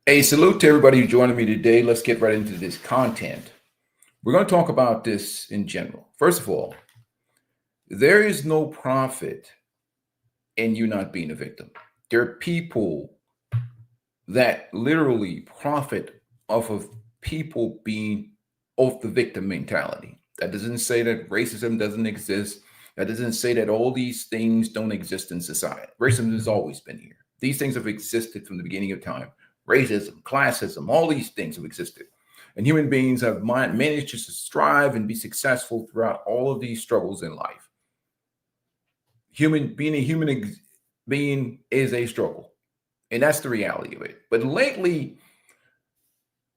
Hey, salute to everybody who's joining me today. Let's get right into this content. We're going to talk about this in general. First of all, there is no profit in you not being a victim. There are people that literally profit off of people being off the victim mentality. That doesn't say that racism doesn't exist. That doesn't say that all these things don't exist in society. Racism has always been here. These things have existed from the beginning of time. Racism, classism, all these things have existed. And human beings have managed to strive and be successful throughout all of these struggles in life. Being a human being is a struggle. And that's the reality of it. But lately,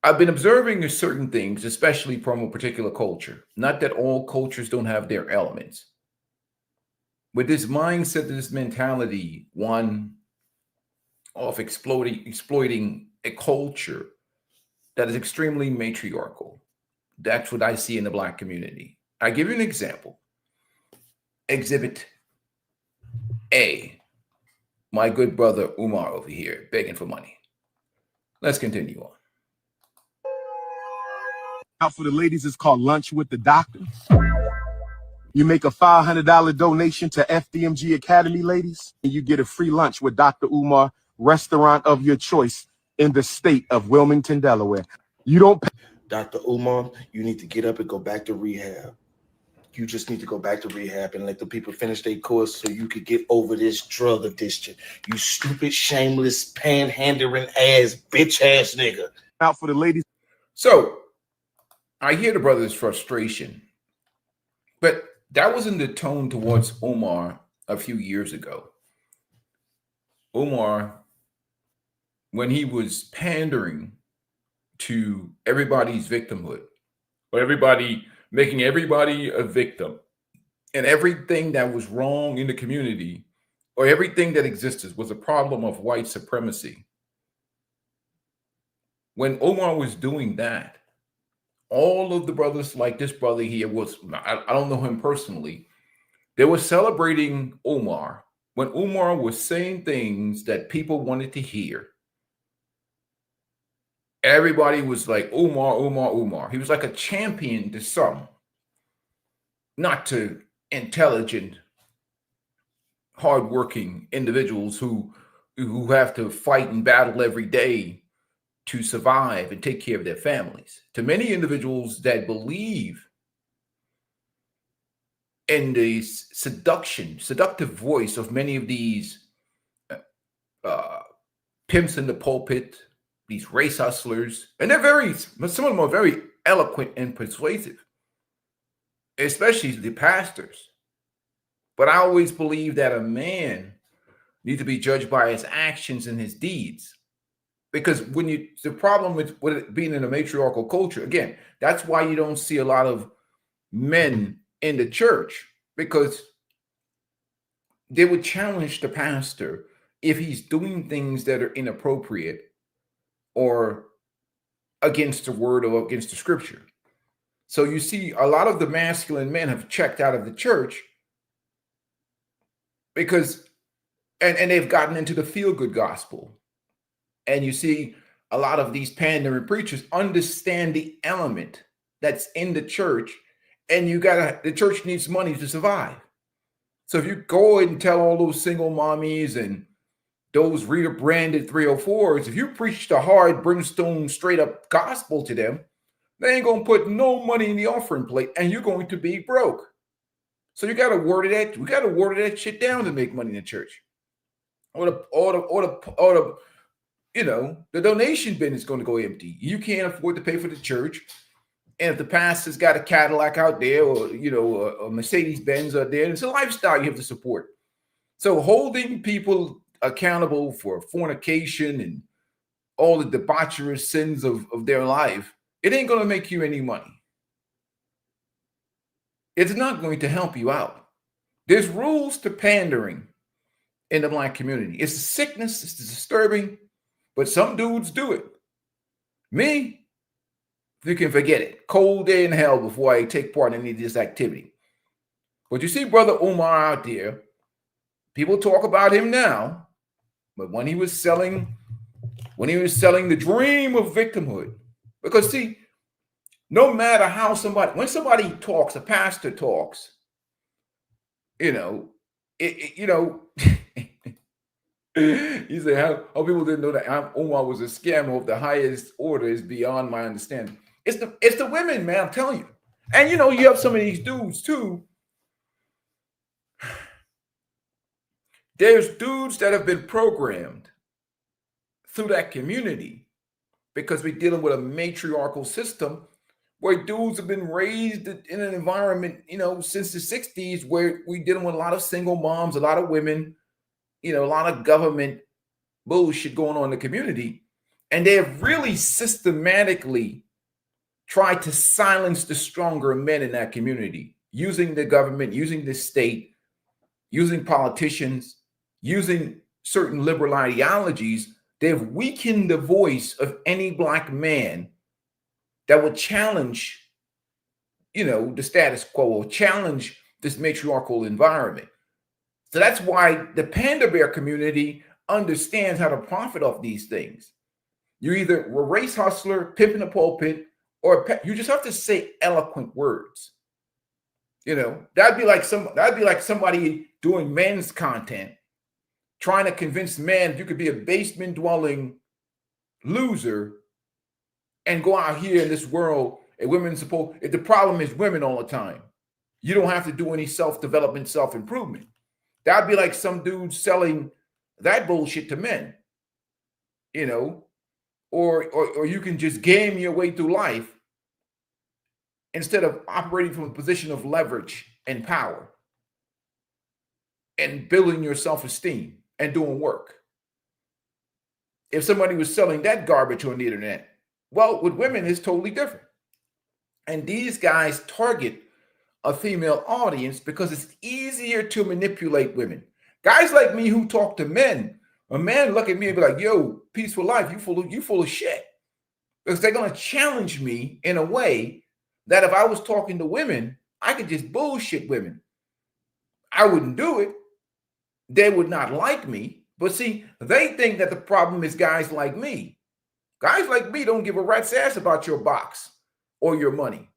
I've been observing certain things, especially from a particular culture. Not that all cultures don't have their elements. With this mindset, this mentality, one of exploiting a culture that is extremely matriarchal. That's what I see in the Black community. I give you an example. Exhibit A, my good brother Umar over here begging for money. Let's continue on. Out for the ladies, it's called Lunch with the Doctor. You make a $500 donation to FDMG Academy, ladies, and you get a free lunch with Dr. Umar, restaurant of your choice in the state of Wilmington, Delaware. You don't pay. Dr. Umar, you need to get up and go back to rehab. You just need to go back to rehab and let the people finish their course so you could get over this drug addiction. You stupid, shameless, panhandling ass, bitch ass nigga. Out for the ladies. So I hear the brother's frustration, but that wasn't the tone towards Umar a few years ago. Umar, when he was pandering to everybody's victimhood, or making everybody a victim, and everything that was wrong in the community, or everything that existed was a problem of white supremacy. When Umar was doing that, all of the brothers, like this brother here, I don't know him personally, they were celebrating Umar when Umar was saying things that people wanted to hear. Everybody was like, Umar, Umar, Umar. He was like a champion to some, not to intelligent, hardworking individuals who have to fight and battle every day to survive and take care of their families. To many individuals that believe in the seductive voice of many of these pimps in the pulpit, these race hustlers, and some of them are very eloquent and persuasive, especially the pastors. But I always believe that a man needs to be judged by his actions and his deeds. Because the problem with it being in a matriarchal culture, again, that's why you don't see a lot of men in the church, because they would challenge the pastor if he's doing things that are inappropriate or against the word or against the scripture. So you see a lot of the masculine men have checked out of the church because, and they've gotten into the feel-good gospel. And you see a lot of these pandering preachers understand the element that's in the church, and the church needs money to survive. So if you go and tell all those single mommies and those rebranded 304s, if you preach the hard brimstone straight up gospel to them, they ain't gonna put no money in the offering plate, and you're going to be broke. So you gotta water that shit down to make money in the church. The donation bin is going to go empty. You can't afford to pay for the church. And if the pastor's got a Cadillac out there or, a Mercedes Benz out there, it's a lifestyle you have to support. So holding people accountable for fornication and all the debaucherous sins of their life, it ain't going to make you any money. It's not going to help you out. There's rules to pandering in the Black community. It's a sickness. It's disturbing. But some dudes do it. Me, you can forget it. Cold day in hell before I take part in any of this activity. But you see Brother Umar out there, people talk about him now, but when he was selling when he was selling the dream of victimhood. Because see, no matter how when somebody talks, a pastor talks, you know, you say how people didn't know that Umar was a scammer of the highest order is beyond my understanding. It's the women, man. I'm telling you. And you have some of these dudes too. There's dudes that have been programmed through that community because we're dealing with a matriarchal system where dudes have been raised in an environment, since the 60s where we're dealing with a lot of single moms, a lot of women, a lot of government bullshit going on in the community. And they have really systematically tried to silence the stronger men in that community, using the government, using the state, using politicians, using certain liberal ideologies. They've weakened the voice of any black man that would challenge, the status quo or challenge this matriarchal environment. So that's why the panda bear community understands how to profit off these things. You're either a race hustler, pimping the pulpit, or you just have to say eloquent words. That'd be like somebody doing men's content, trying to convince men you could be a basement dwelling loser and go out here in this world and if the problem is women all the time, you don't have to do any self-development, self-improvement. That'd be like some dude selling that bullshit to men, or you can just game your way through life instead of operating from a position of leverage and power and building your self-esteem and doing work. If somebody was selling that garbage on the internet, well, with women, it's totally different. And these guys target a female audience because it's easier to manipulate women. Guys like me who talk to men, a man look at me and be like, yo, peaceful life, you full of shit. Because they're going to challenge me in a way that if I was talking to women, I could just bullshit women. I wouldn't do it. They would not like me. But see, they think that the problem is guys like me. Guys like me don't give a rat's ass about your box or your money.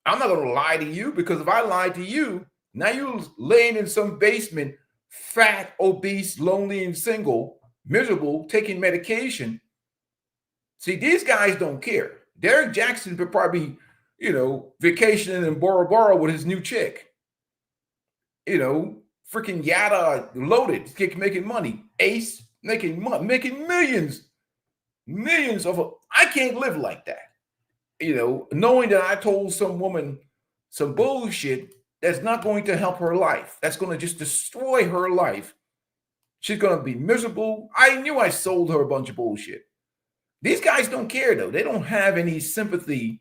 I'm not going to lie to you, because if I lied to you, now you're laying in some basement, fat, obese, lonely, and single, miserable, taking medication. See, these guys don't care. Derek Jackson could probably, vacationing in Bora Bora with his new chick. Freaking Yada loaded, making money. Ace making millions of. I can't live like that. Knowing that I told some woman some bullshit that's not going to help her life, that's going to just destroy her life. She's going to be miserable. I knew I sold her a bunch of bullshit. These guys don't care, though. They don't have any sympathy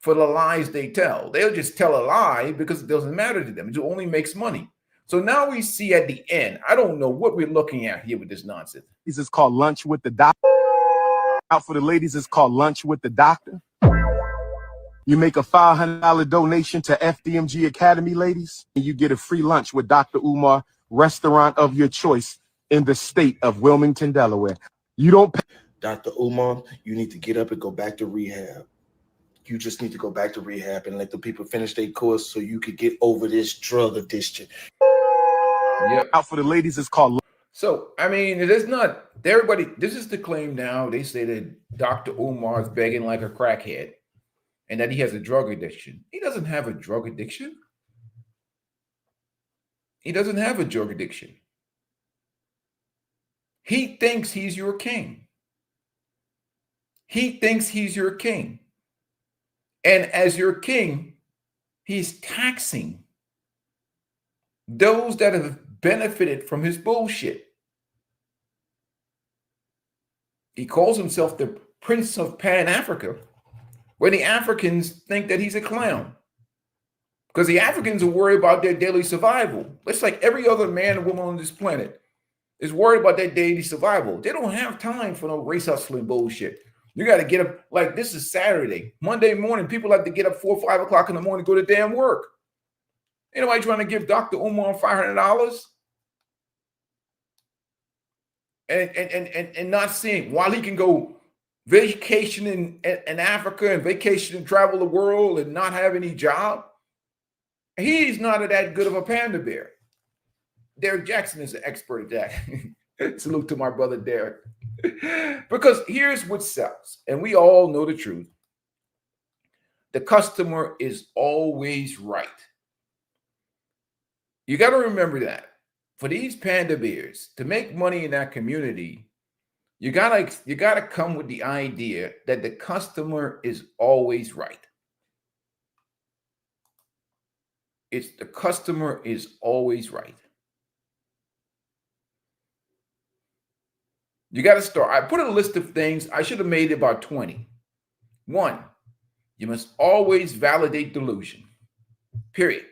for the lies they tell. They'll just tell a lie because it doesn't matter to them. It only makes money. So now we see at the end, I don't know what we're looking at here with this nonsense. This is called Lunch with the Doctor. Out for the ladies, it's called Lunch with the Doctor. You make a $500 donation to FDMG Academy, ladies, and you get a free lunch with Dr. Umar, restaurant of your choice in the state of Wilmington, Delaware. You don't pay. Dr. Umar, you need to get up and go back to rehab. You just need to go back to rehab and let the people finish their course so you could get over this drug addiction. Yep. Out for the ladies, it's called. So, I mean, it is not everybody. This is the claim now. They say that Dr. Umar is begging like a crackhead and that he has a drug addiction. He doesn't have a drug addiction. He doesn't have a drug addiction. He thinks he's your king. He thinks he's your king. And as your king, he's taxing those that have benefited from his bullshit. He calls himself the Prince of Pan-Africa, where the Africans think that he's a clown. Because the Africans are worried about their daily survival. It's like every other man and woman on this planet is worried about their daily survival. They don't have time for no race hustling bullshit. You got to get up, like this is Saturday. Monday morning, people have to get up 4 or 5 o'clock in the morning to go to damn work. Anybody trying to give Dr. Umar $500? and not seeing, while he can go vacation in Africa and vacation and travel the world and not have any job, he's not that good of a panda bear. Derek Jackson is an expert at that. Salute to my brother Derek. Because here's what sells, and we all know the truth. The customer is always right. You got to remember that. For these panda bears to make money in that community, you gotta come with the idea that the customer is always right. It's the customer is always right. You got to start. I put a list of things. I should have made about 20. 1, you must always validate delusion. Period.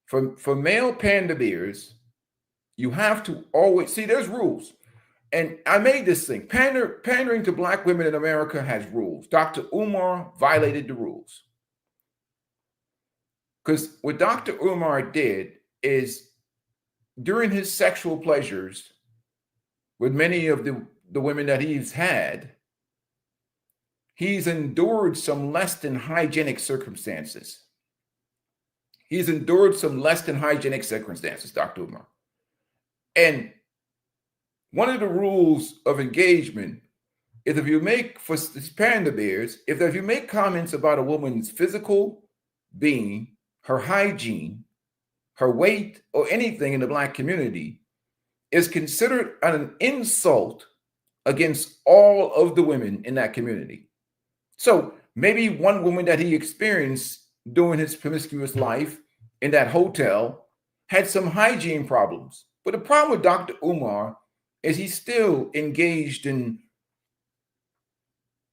For male panda bears, you have to always see there's rules. And I made this thing. Pandering to Black women in America has rules. Dr. Umar violated the rules. Because what Dr. Umar did is, during his sexual pleasures with many of the women that he's had, he's endured some less than hygienic circumstances. He's endured some less than hygienic circumstances, Dr. Umar. And one of the rules of engagement is, if you make, for panda bears, if you make comments about a woman's physical being, her hygiene, her weight, or anything in the Black community, is considered an insult against all of the women in that community. So maybe one woman that he experienced during his promiscuous life in that hotel had some hygiene problems. But the problem with Dr. Umar is he's still engaged in,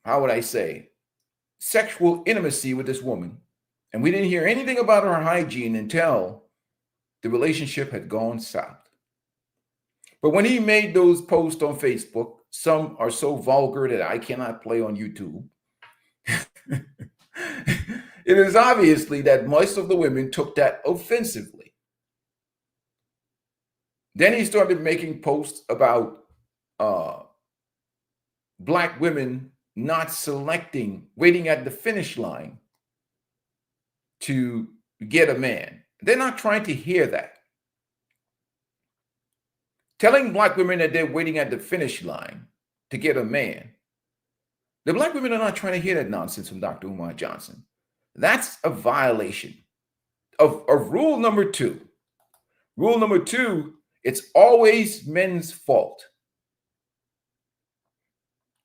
how would I say, sexual intimacy with this woman. And we didn't hear anything about her hygiene until the relationship had gone south. But when he made those posts on Facebook, some are so vulgar that I cannot play on YouTube. It is obviously that most of the women took that offensively. Then he started making posts about Black women not selecting, waiting at the finish line to get a man. They're not trying to hear that. Telling Black women that they're waiting at the finish line to get a man. The Black women are not trying to hear that nonsense from Dr. Umar Johnson. That's a violation of rule number 2. Rule number 2, it's always men's fault.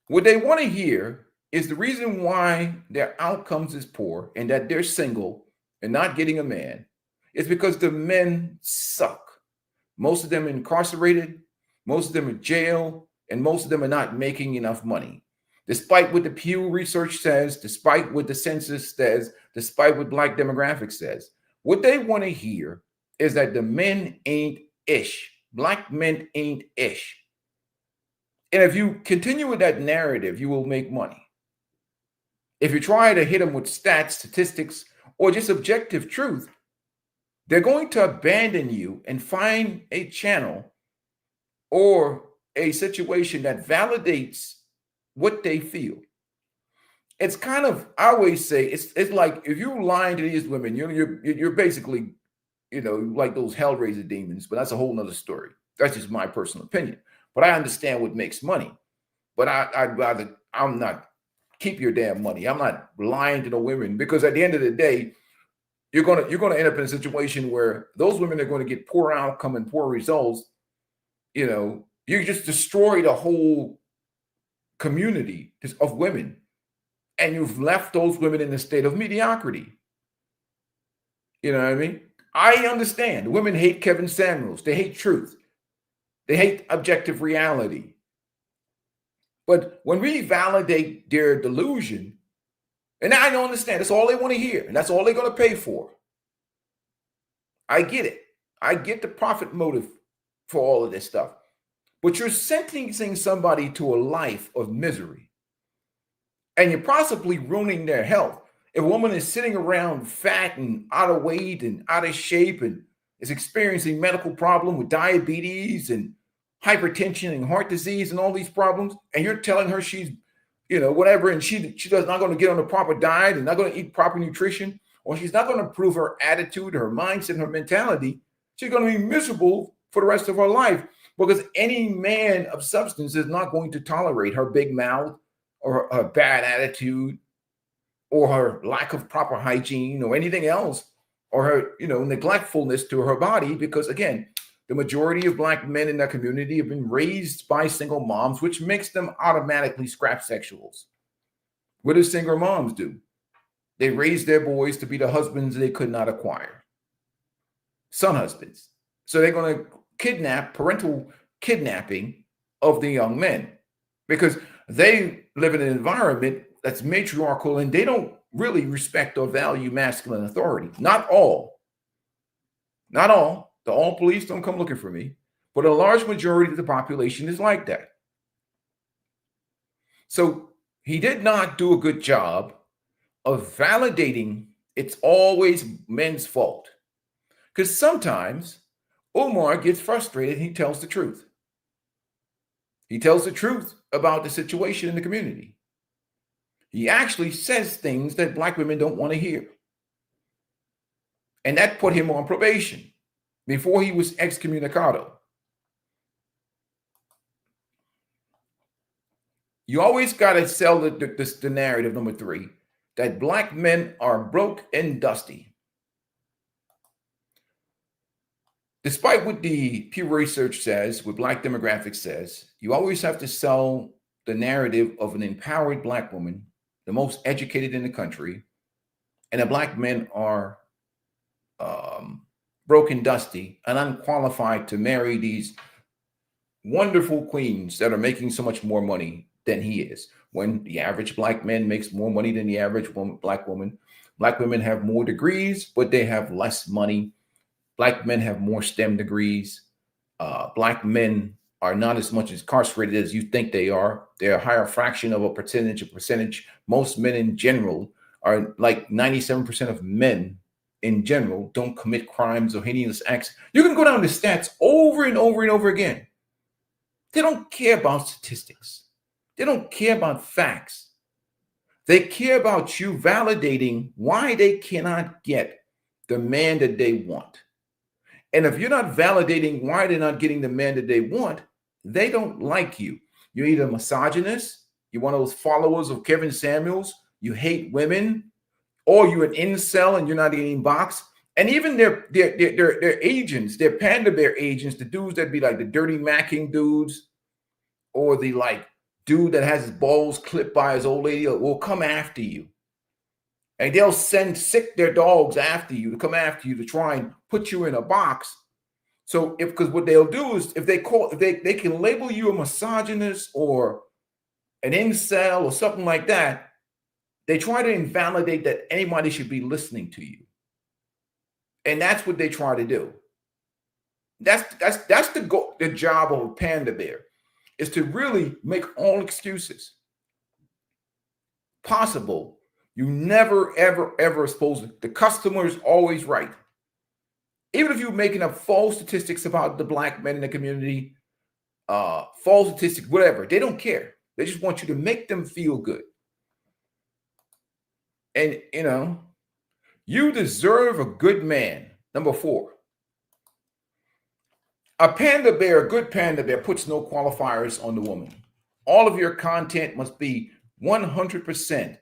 What they want to hear is the reason why their outcomes is poor and that they're single and not getting a man is because the men suck. Most of them are incarcerated, most of them are in jail, and most of them are not making enough money. Despite what the Pew research says, despite what the census says, despite what Black demographics says, what they want to hear is that the men ain't ish. Black men ain't ish. And if you continue with that narrative, you will make money. If you try to hit them with stats, statistics, or just objective truth, they're going to abandon you and find a channel or a situation that validates what they feel. It's kind of, I always say, it's like if you're lying to these women, you're basically, like those Hellraiser demons, but that's a whole nother story. That's just my personal opinion. But I understand what makes money. But I'm not, keep your damn money. I'm not lying to the women, because at the end of the day, you're gonna end up in a situation where those women are going to get poor outcome and poor results. You just destroy the whole community of women, and you've left those women in a state of mediocrity. You know what I mean? I understand women hate Kevin Samuels. They hate truth. They hate objective reality. But when we validate their delusion, and I don't understand, that's all they want to hear, and that's all they're going to pay for. I get it. I get the profit motive for all of this stuff. But you're sentencing somebody to a life of misery, and you're possibly ruining their health. If a woman is sitting around fat and out of weight and out of shape and is experiencing medical problem with diabetes and hypertension and heart disease and all these problems, and you're telling her she's, whatever, and she does not going to get on a proper diet and not going to eat proper nutrition, or she's not going to improve her attitude, her mindset, her mentality, she's going to be miserable for the rest of her life, because any man of substance is not going to tolerate her big mouth or her bad attitude or her lack of proper hygiene or anything else, or her, neglectfulness to her body, because again, the majority of Black men in that community have been raised by single moms, which makes them automatically scrap sexuals. What do single moms do? They raise their boys to be the husbands they could not acquire. Son husbands. So they're going to parental kidnapping of the young men, because they live in an environment that's matriarchal and they don't really respect or value masculine authority. Not all. Not all. The all police don't come looking for me, but a large majority of the population is like that. So he did not do a good job of validating it's always men's fault. Because sometimes Umar gets frustrated and he tells the truth. He tells the truth about the situation in the community. He actually says things that Black women don't want to hear. And that put him on probation before he was excommunicado. You always got to sell the narrative, number 3, that Black men are broke and dusty. Despite what the Pew Research says, what Black demographics says, you always have to sell the narrative of an empowered Black woman, the most educated in the country, and that Black men are broke and dusty and unqualified to marry these wonderful queens that are making so much more money than he is. When the average Black man makes more money than the average Black woman. Black women have more degrees, but they have less money. Black men have more STEM degrees. Black men are not as much incarcerated as you think they are. They're a higher fraction of a percentage. Most men in general are like 97% of men in general don't commit crimes or heinous acts. You can go down the stats over and over and over again. They don't care about statistics. They don't care about facts. They care about you validating why they cannot get the man that they want. And if you're not validating why they're not getting the man that they want, they don't like you. You're either a misogynist, you're one of those followers of Kevin Samuels, you hate women, or you're an incel and you're not getting boxed. And even their agents, their panda bear agents, the dudes that be like the dirty macking dudes, or the like dude that has his balls clipped by his old lady, will come after you. And they'll sick their dogs after you to come after you to try and put you in a box. So because what they'll do is if they can label you a misogynist or an incel or something like that, they try to invalidate that anybody should be listening to you. And that's what they try to do. That's the job of a panda bear, is to really make all excuses possible. You never, ever, ever supposed to. The customer is always right. Even if you're making up false statistics about the Black men in the community, false statistics, whatever, they don't care. They just want you to make them feel good. And, you deserve a good man. Number 4. A panda bear, a good panda bear, puts no qualifiers on the woman. All of your content must be 100%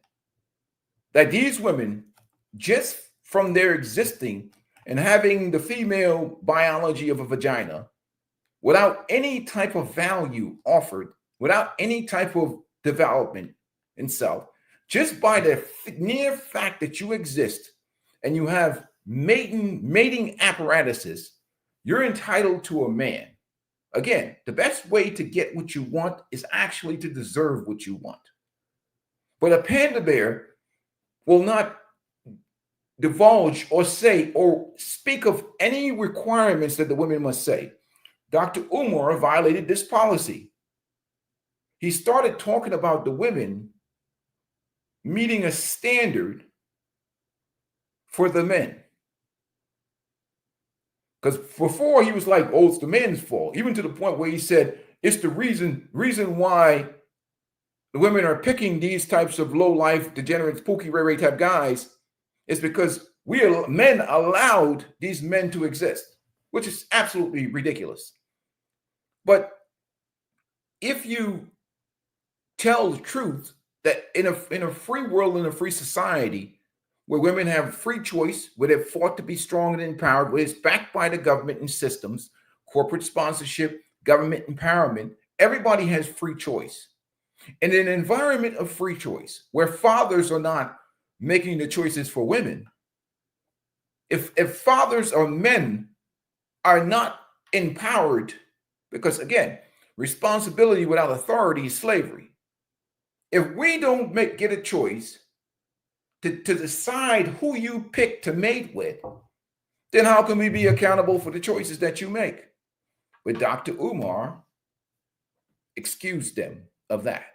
that these women, just from their existing and having the female biology of a vagina, without any type of value offered, without any type of development in self, just by the mere fact that you exist and you have mating apparatuses, you're entitled to a man. Again, the best way to get what you want is actually to deserve what you want. But a panda bear will not divulge or say or speak of any requirements that the women must say. Dr. Umar violated this policy. He started talking about the women meeting a standard for the men. Because before he was like, oh, it's the men's fault, even to the point where he said it's the reason why the women are picking these types of low life, degenerate, spooky, ray ray type guys. It's because men allowed these men to exist, which is absolutely ridiculous. But if you tell the truth that in a free world, in a free society, where women have free choice, where they're fought to be strong and empowered, where it's backed by the government and systems, corporate sponsorship, government empowerment, everybody has free choice. In an environment of free choice, where fathers are not making the choices for women, if fathers or men are not empowered, because again, responsibility without authority is slavery. If we don't get a choice to decide who you pick to mate with, then how can we be accountable for the choices that you make? But Dr. Umar excused them of that.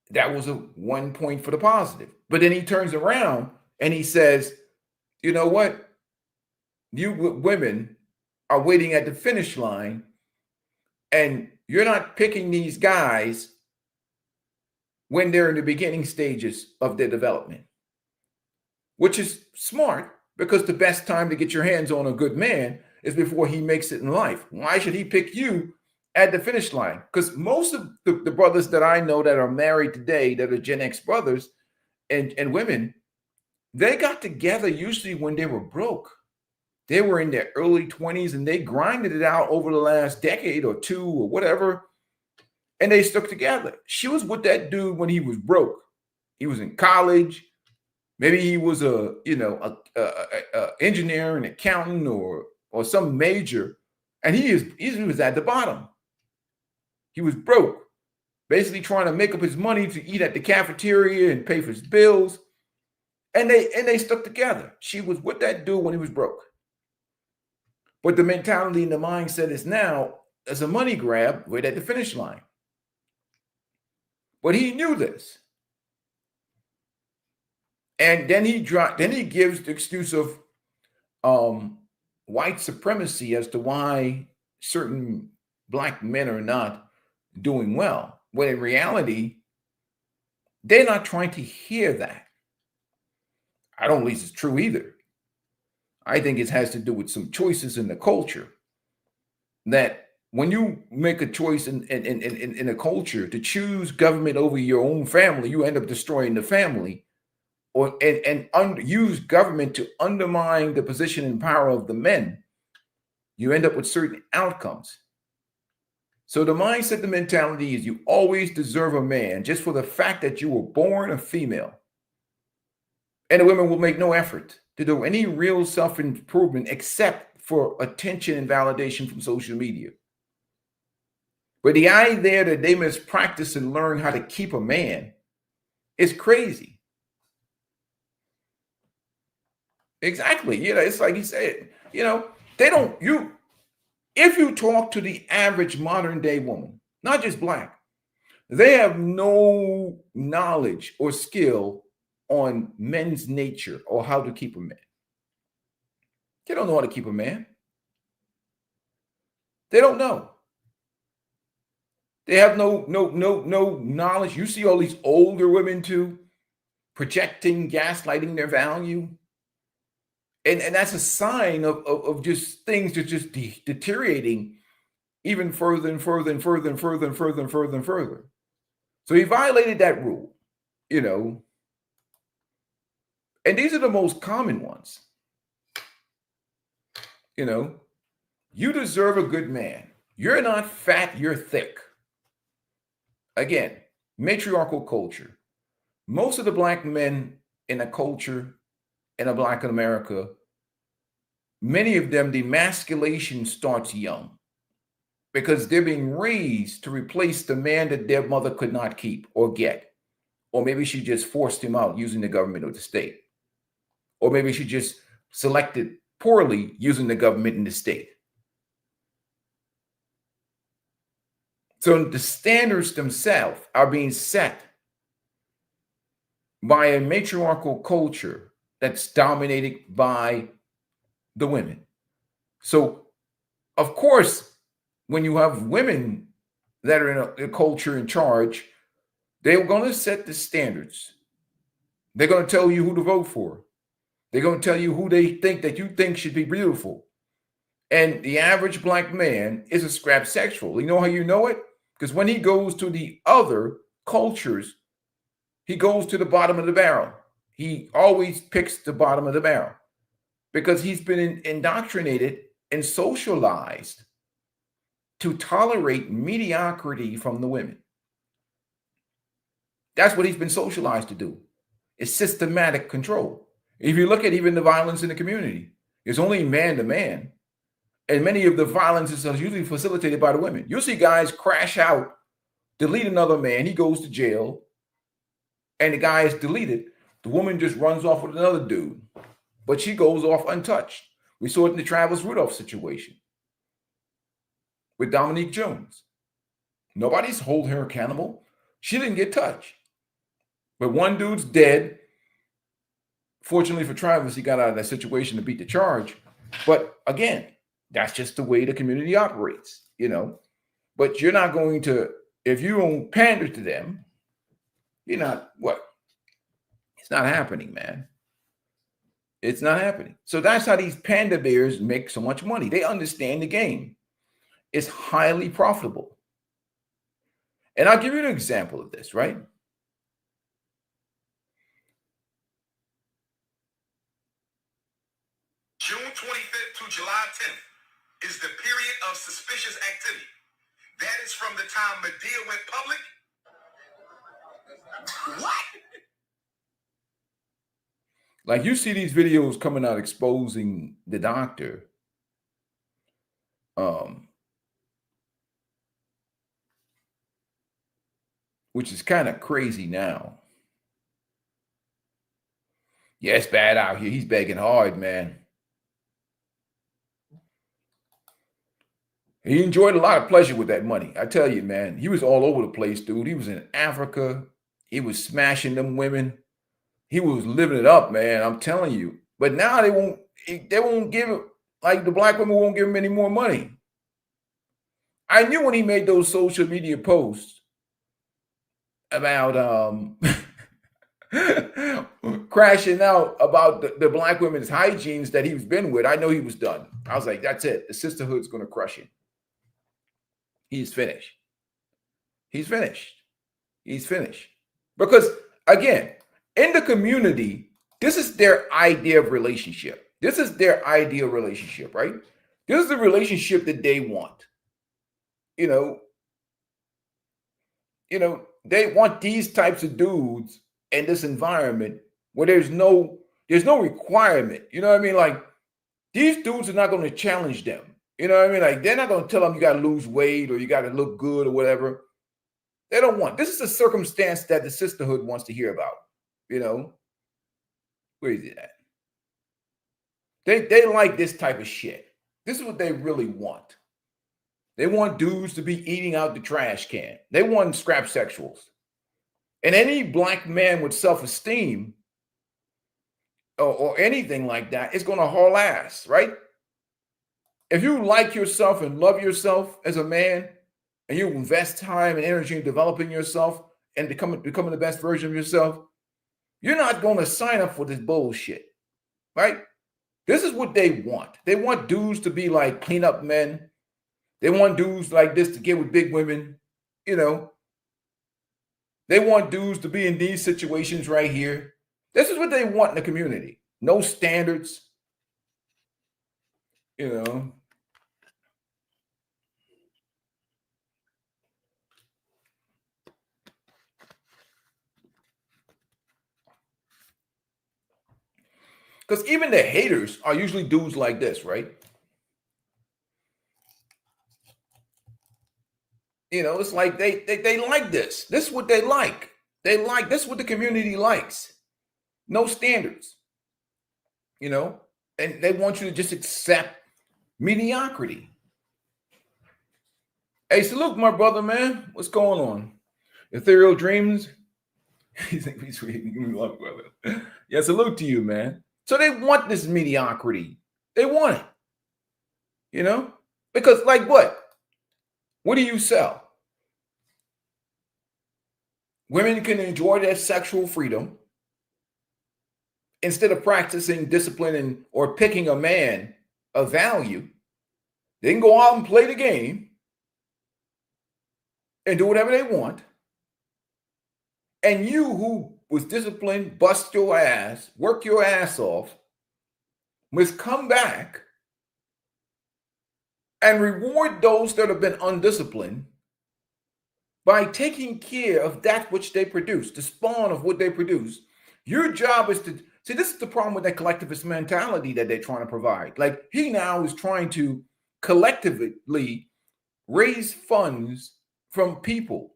That was one point for the positive. But then he turns around and he says, you know what? You women are waiting at the finish line, and you're not picking these guys when they're in the beginning stages of their development, which is smart, because the best time to get your hands on a good man is before he makes it in life. Why should he pick you at the finish line? Because most of the brothers that I know that are married today, that are Gen X brothers and women, they got together usually when they were broke. They were in their early 20s and they grinded it out over the last decade or two or whatever, and they stuck together. She was with that dude when he was broke. He was in college. Maybe he was a engineer, an accountant, or some major, and he was at the bottom. He was broke, basically trying to make up his money to eat at the cafeteria and pay for his bills. And they stuck together. She was with that dude when he was broke. But the mentality and the mindset is now as a money grab right at the finish line. But he knew this. And then he gives the excuse of white supremacy as to why certain Black men are not doing well. When in reality, they're not trying to hear that. I don't believe it's true either. I think it has to do with some choices in the culture, that when you make a choice in a culture to choose government over your own family, you end up destroying the family, or use government to undermine the position and power of the men. You end up with certain outcomes. So the mindset, the mentality is you always deserve a man just for the fact that you were born a female. And the women will make no effort to do any real self-improvement except for attention and validation from social media. But the idea that they must practice and learn how to keep a man is crazy. Exactly. It's like he said, if you talk to the average modern day woman, not just Black, they have no knowledge or skill on men's nature or how to keep a man. They don't know how to keep a man. They don't know. They have no knowledge. You see all these older women too, projecting, gaslighting their value. And that's a sign of just things that just deteriorating even further and further and further and further and further and further and further. So he violated that rule, And these are the most common ones. You deserve a good man. You're not fat, you're thick. Again, matriarchal culture. Most of the Black men in a culture in a Black America, many of them, the emasculation starts young because they're being raised to replace the man that their mother could not keep or get. Or maybe she just forced him out using the government or the state. Or maybe she just selected poorly using the government and the state. So the standards themselves are being set by a matriarchal culture that's dominated by the women. So, of course, when you have women that are in a culture in charge, they're going to set the standards. They're going to tell you who to vote for. They're going to tell you who they think that you think should be beautiful. And the average black man is a scrap sexual. You know how you know it? Because when he goes to the other cultures, he goes to the bottom of the barrel. He always picks the bottom of the barrel because he's been indoctrinated and socialized to tolerate mediocrity from the women. That's what he's been socialized to do. It's systematic control. If you look at even the violence in the community, it's only man to man. And many of the violences are usually facilitated by the women. You'll see guys crash out, delete another man. He goes to jail, and the guy is deleted. The woman just runs off with another dude, but she goes off untouched. We saw it in the Travis Rudolph situation with Dominique Jones. Nobody's holding her accountable. She didn't get touched. But one dude's dead. Fortunately for Travis, he got out of that situation to beat the charge. But again, that's just the way the community operates, you know. But you're not going to, if you don't pander to them, you're not, what? It's not happening, man. It's not happening. So that's how these panda bears make so much money. They understand the game. It's highly profitable. And I'll give you an example of this, right? June 25th to July 10th is the period of suspicious activity. That is from the time Medea went public. What? Like you see these videos coming out exposing the doctor. Which is kind of crazy now. Yeah, it's bad out here. He's begging hard, man. He enjoyed a lot of pleasure with that money. I tell you, man, he was all over the place, dude. He was in Africa. He was smashing them women. He was living it up, man. I'm telling you. But now they won't give it, like the black women won't give him any more money. I knew when he made those social media posts about crashing out about the black women's hygienes that he's been with. I know he was done. I was like, that's it. The sisterhood's going to crush him. He's finished. He's finished. He's finished. Because again, in the community, this is their idea of relationship. This is their ideal relationship, right? This is the relationship that they want. You know, they want these types of dudes in this environment where there's no requirement. You know what I mean? Like these dudes are not going to challenge them. You know what I mean? Like they're not going to tell them you got to lose weight or you got to look good or whatever. They don't want. This is a circumstance that the sisterhood wants to hear about. You know, where is it at? They like this type of shit. This is what they really want. They want dudes to be eating out the trash can. They want scrap sexuals. And any black man with self-esteem or anything like that is going to haul ass, right? If you like yourself and love yourself as a man, and you invest time and energy in developing yourself and becoming the best version of yourself, you're not going to sign up for this bullshit, right? This is what they want. They want dudes to be like cleanup men. They want dudes like this to get with big women, you know. They want dudes to be in these situations right here. This is what they want in the community. No standards, you know. Because even the haters are usually dudes like this, right? You know, it's like they like this. This is what they like. They like this is what the community likes. No standards. You know, and they want you to just accept mediocrity. Hey, salute my brother, man. What's going on? Ethereal Dreams. You think we sweet? Give me love, brother. Yeah, salute to you, man. So they want this mediocrity. They want it, you know? Because, like, what? What do you sell? Women can enjoy their sexual freedom instead of practicing discipline or picking a man of value. They can go out and play the game and do whatever they want. And you, who was disciplined, bust your ass, work your ass off, must come back and reward those that have been undisciplined by taking care of that which they produce, the spawn of what they produce. Your job is to see, this is the problem with that collectivist mentality that they're trying to provide. Like, he now is trying to collectively raise funds from people.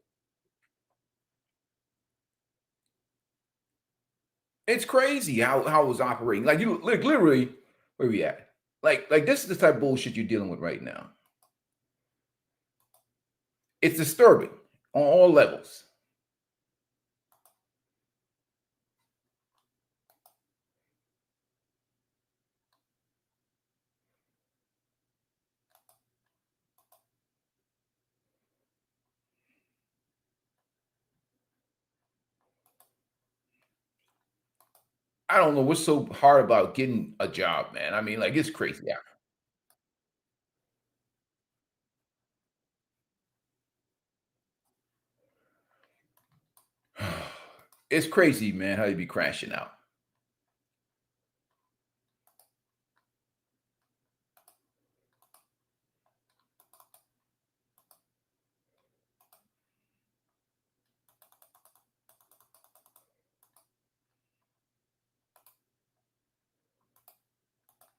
It's crazy how it's operating. Like, you like literally, where we at? Like this is the type of bullshit you're dealing with right now. It's disturbing on all levels. I don't know what's so hard about getting a job, man. I mean, like, it's crazy. Yeah. It's crazy, man, how you be crashing out.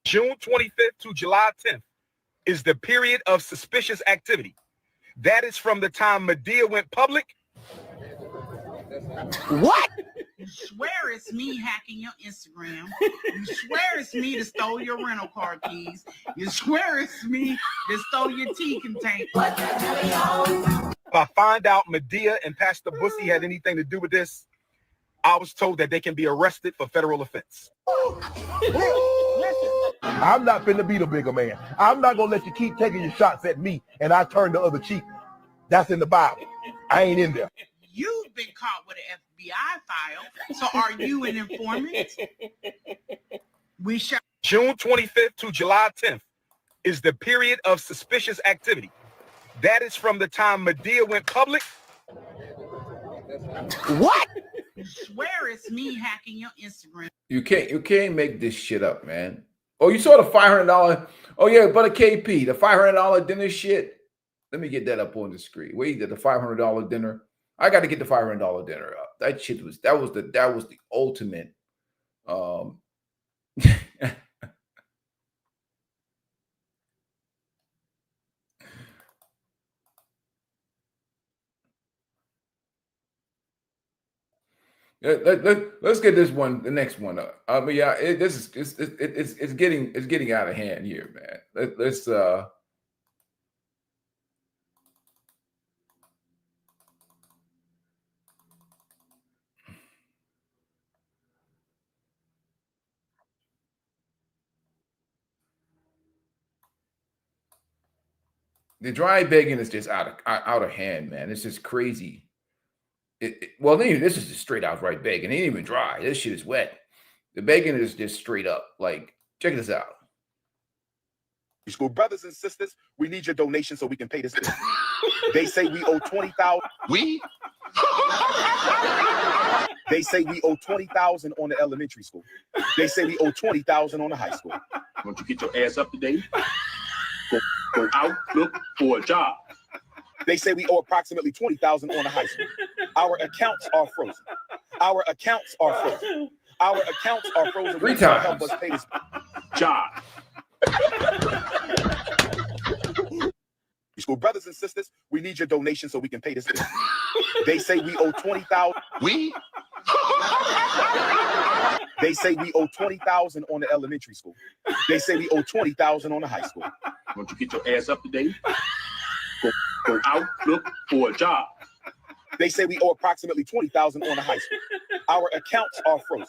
June 25th to July 10th is the period of suspicious activity. That is from the time Medea went public. What? You swear it's me hacking your Instagram. You swear it's me that stole your rental car keys. You swear it's me that stole your tea container. If I find out Medea and Pastor Bussy had anything to do with this, I was told that they can be arrested for federal offense. I'm not finna be the bigger man. I'm not gonna let you keep taking your shots at me and I turn the other cheek. That's in the Bible. I ain't in there. You've been caught with an FBI file, so are you an informant? We shall. June 25th to July 10th is the period of suspicious activity. That is from the time Medea went public. What? You swear it's me hacking your Instagram. You can't make this shit up, man. Oh, you saw the $500. Oh yeah, but a KP, the $500 dinner shit. Let me get that up on the screen. Wait, the $500 dinner. I got to get the $500 dinner up. That shit was the ultimate. Let's get this one, the next one up. I mean, yeah, it's getting out of hand here, man. Let's the dry begging is just out of hand, man. It's just crazy. Well, this is just straight out right begging. It ain't even dry. This shit is wet. The begging is just straight up. Like, check this out. School brothers and sisters, we need your donation so we can pay this bill. They say we owe 20,000. We? They say we owe 20,000 on the elementary school. They say we owe 20,000 on the high school. Won't you get your ass up to date? Go out, look for a job. They say we owe approximately 20,000 on the high school. Our accounts are frozen. Our accounts are frozen. Our accounts are frozen. Three times. Help us pay this Job. School brothers and sisters, we need your donation so we can pay this bill. They say we owe 20,000. We? They say we owe 20,000 on the elementary school. They say we owe 20,000 on the high school. Won't you get your ass up to date? Go out, look for a job. They say we owe approximately 20,000 on the high school. Our accounts are frozen.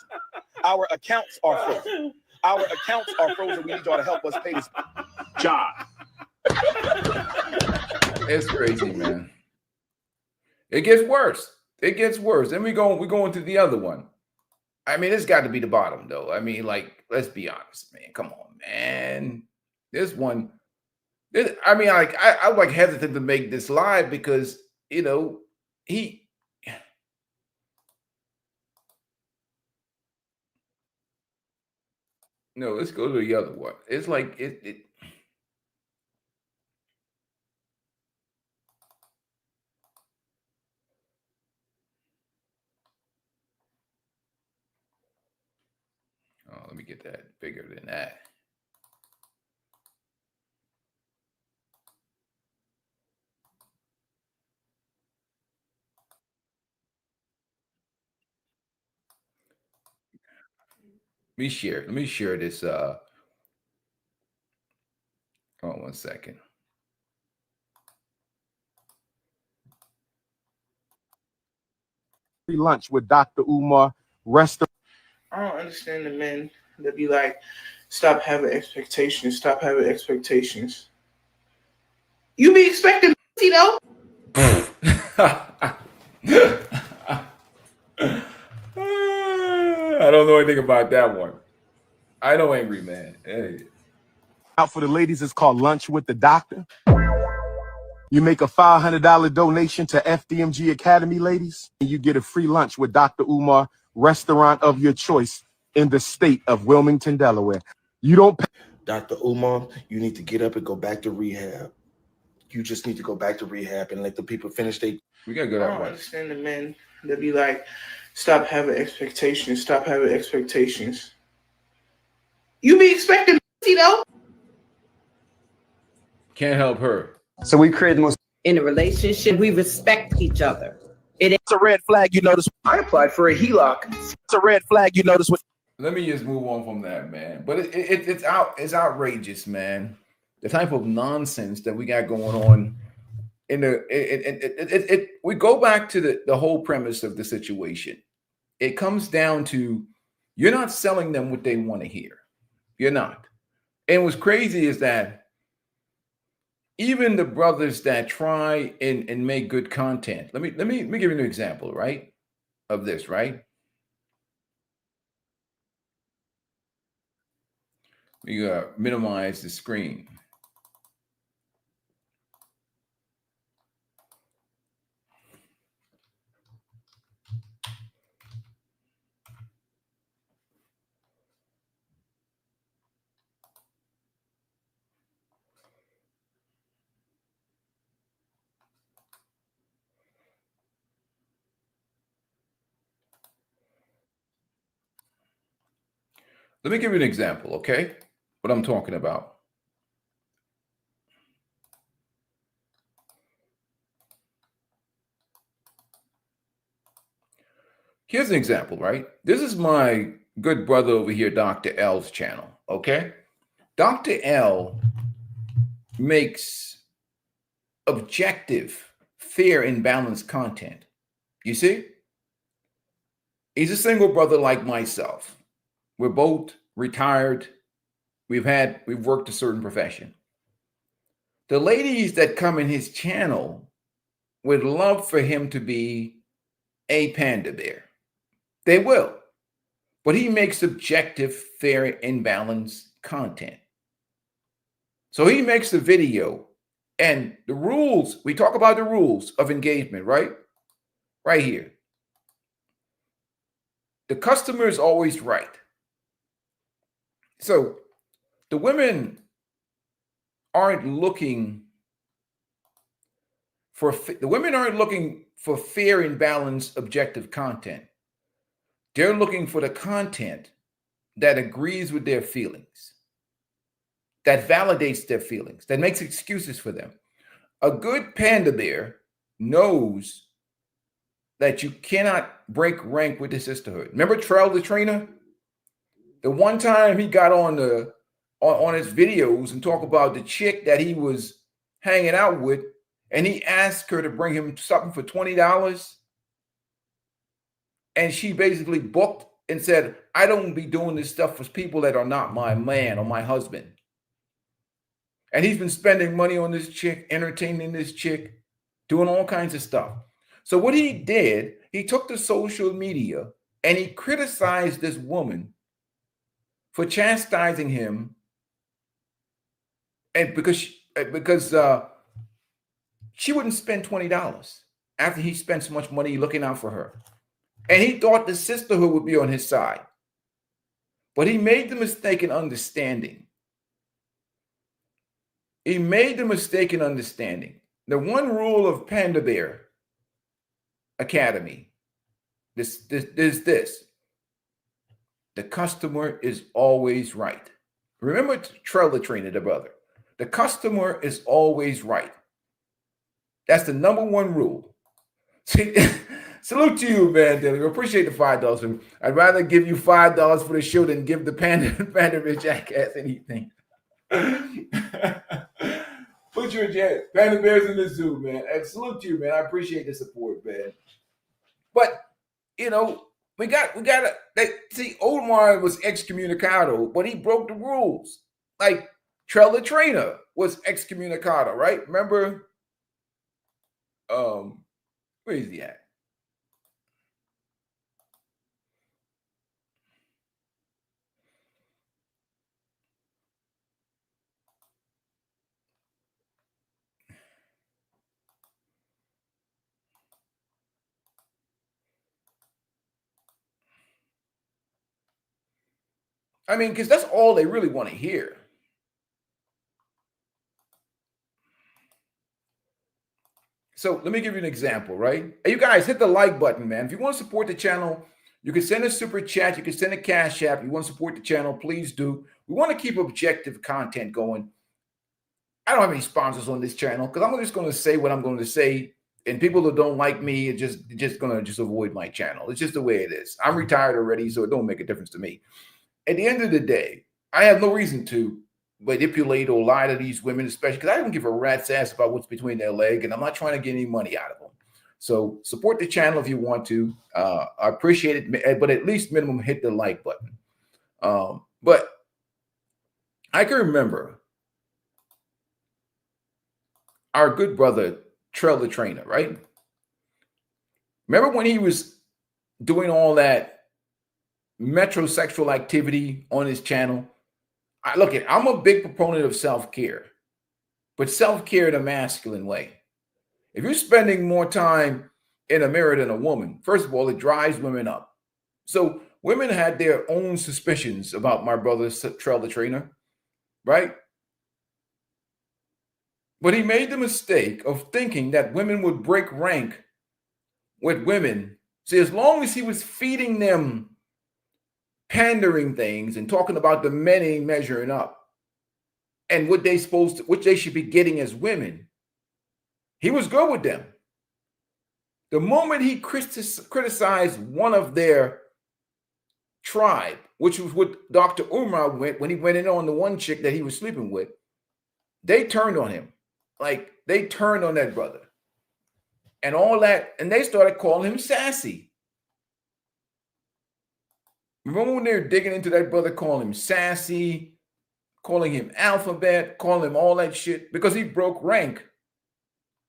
Our accounts are frozen. Our accounts are frozen. We need y'all to help us pay this job. It's crazy, man. It gets worse. It gets worse. Then we go into the other one. I mean, it's got to be the bottom, though. I mean, like, let's be honest, man. Come on, man. This one. I mean, I'm like hesitant to make this live because he. No, let's go to the other one. It's like it. Oh, let me get that bigger than that. Let me share this. Hold on 1 second. Free lunch with Dr. Umar, restaurant. I don't understand the men that be like, stop having expectations, stop having expectations. You be expecting, though? I don't know anything about that one. I know Angry Man. Hey. Out for the ladies, it's called Lunch with the Doctor. You make a $500 donation to FDMG Academy, ladies, and you get a free lunch with Dr. Umar, restaurant of your choice in the state of Wilmington, Delaware. You don't pay. Dr. Umar, you need to get up and go back to rehab. You just need to go back to rehab and let the people finish their. We gotta go I that don't way. understand the men that be like, stop having expectations, stop having expectations. You be expecting, though? Can't help her. So we create the most in a relationship. We respect each other. It's a red flag. You notice. I applied for a HELOC. It's a red flag. You notice what. Let me just move on from that, man. But it's outrageous, man. The type of nonsense that we got going on in the we go back to the whole premise of the situation. It comes down to you're not selling them what they want to hear. You're not. And what's crazy is that even the brothers that try and make good content. Let me give you an example, right? Of this, right? We minimize the screen. Let me give you an example, okay? What I'm talking about. Here's an example, right? This is my good brother over here, Dr. L's channel, okay? Dr. L makes objective, fair, and balanced content. You see? He's a single brother like myself. We're both retired. We've worked a certain profession. The ladies that come in his channel would love for him to be a panda bear. They will. But he makes objective, fair, and balanced content. So he makes the video and the rules. We talk about the rules of engagement, right? Right here. The customer is always right. So the women aren't looking for fair and balanced objective content. They're looking for the content that agrees with their feelings, that validates their feelings, that makes excuses for them. A good panda bear knows that you cannot break rank with the sisterhood. Remember Trell the trainer? The one time he got on his videos and talk about the chick that he was hanging out with, and he asked her to bring him something for $20, and she basically booked and said, I don't be doing this stuff for people that are not my man or my husband. And he's been spending money on this chick, entertaining this chick, doing all kinds of stuff. So what he did, he took to social media and he criticized this woman for chastising him, and because she wouldn't spend $20 after he spent so much money looking out for her. And he thought the sisterhood would be on his side. But he made the mistake in understanding. He made the mistake in understanding. The one rule of Pandering Academy is this. The customer is always right. Remember Trailer Trainer, the brother. The customer is always right. That's the number one rule. See, salute to you, man. I appreciate the $5. I'd rather give you $5 for the show than give the Panda jackass anything. Put your jet. Panda Bears in the zoo, man. And salute to you, man. I appreciate the support, man. But you know, we got to see. Umar was excommunicado, but he broke the rules. Like Trailer Trainer was excommunicado, right? Remember? Where is he at? I mean, because that's all they really want to hear. So let me give you an example, right? Hey, you guys, hit the like button, man. If you want to support the channel, you can send a super chat. You can send a cash app. You want to support the channel, please do. We want to keep objective content going. I don't have any sponsors on this channel because I'm just going to say what I'm going to say. And people that don't like me are just going to avoid my channel. It's just the way it is. I'm retired already, so it don't make a difference to me. At the end of the day, I have no reason to manipulate or lie to these women, especially because I don't give a rat's ass about what's between their leg, and I'm not trying to get any money out of them. So support the channel if you want to. I appreciate it, but at least minimum hit the like button. But I can remember our good brother, Trailer Trainer, right? Remember when he was doing all that metrosexual activity on his channel? I'm a big proponent of self-care, but self-care in a masculine way. If you're spending more time in a mirror than a woman, first of all, it drives women up. So women had their own suspicions about my brother's Trailer Trainer, right? But he made the mistake of thinking that women would break rank with women. See, as long as he was feeding them pandering things and talking about the men ain't measuring up and what they should be getting as women, he was good with them. The moment he criticized one of their tribe, which was what Dr. Umar went when he went in on the one chick that he was sleeping with, they turned on him. Like they turned on that brother and all that, and they started calling him sassy. Remember when they were digging into that brother, calling him sassy, calling him alphabet, calling him all that shit, because he broke rank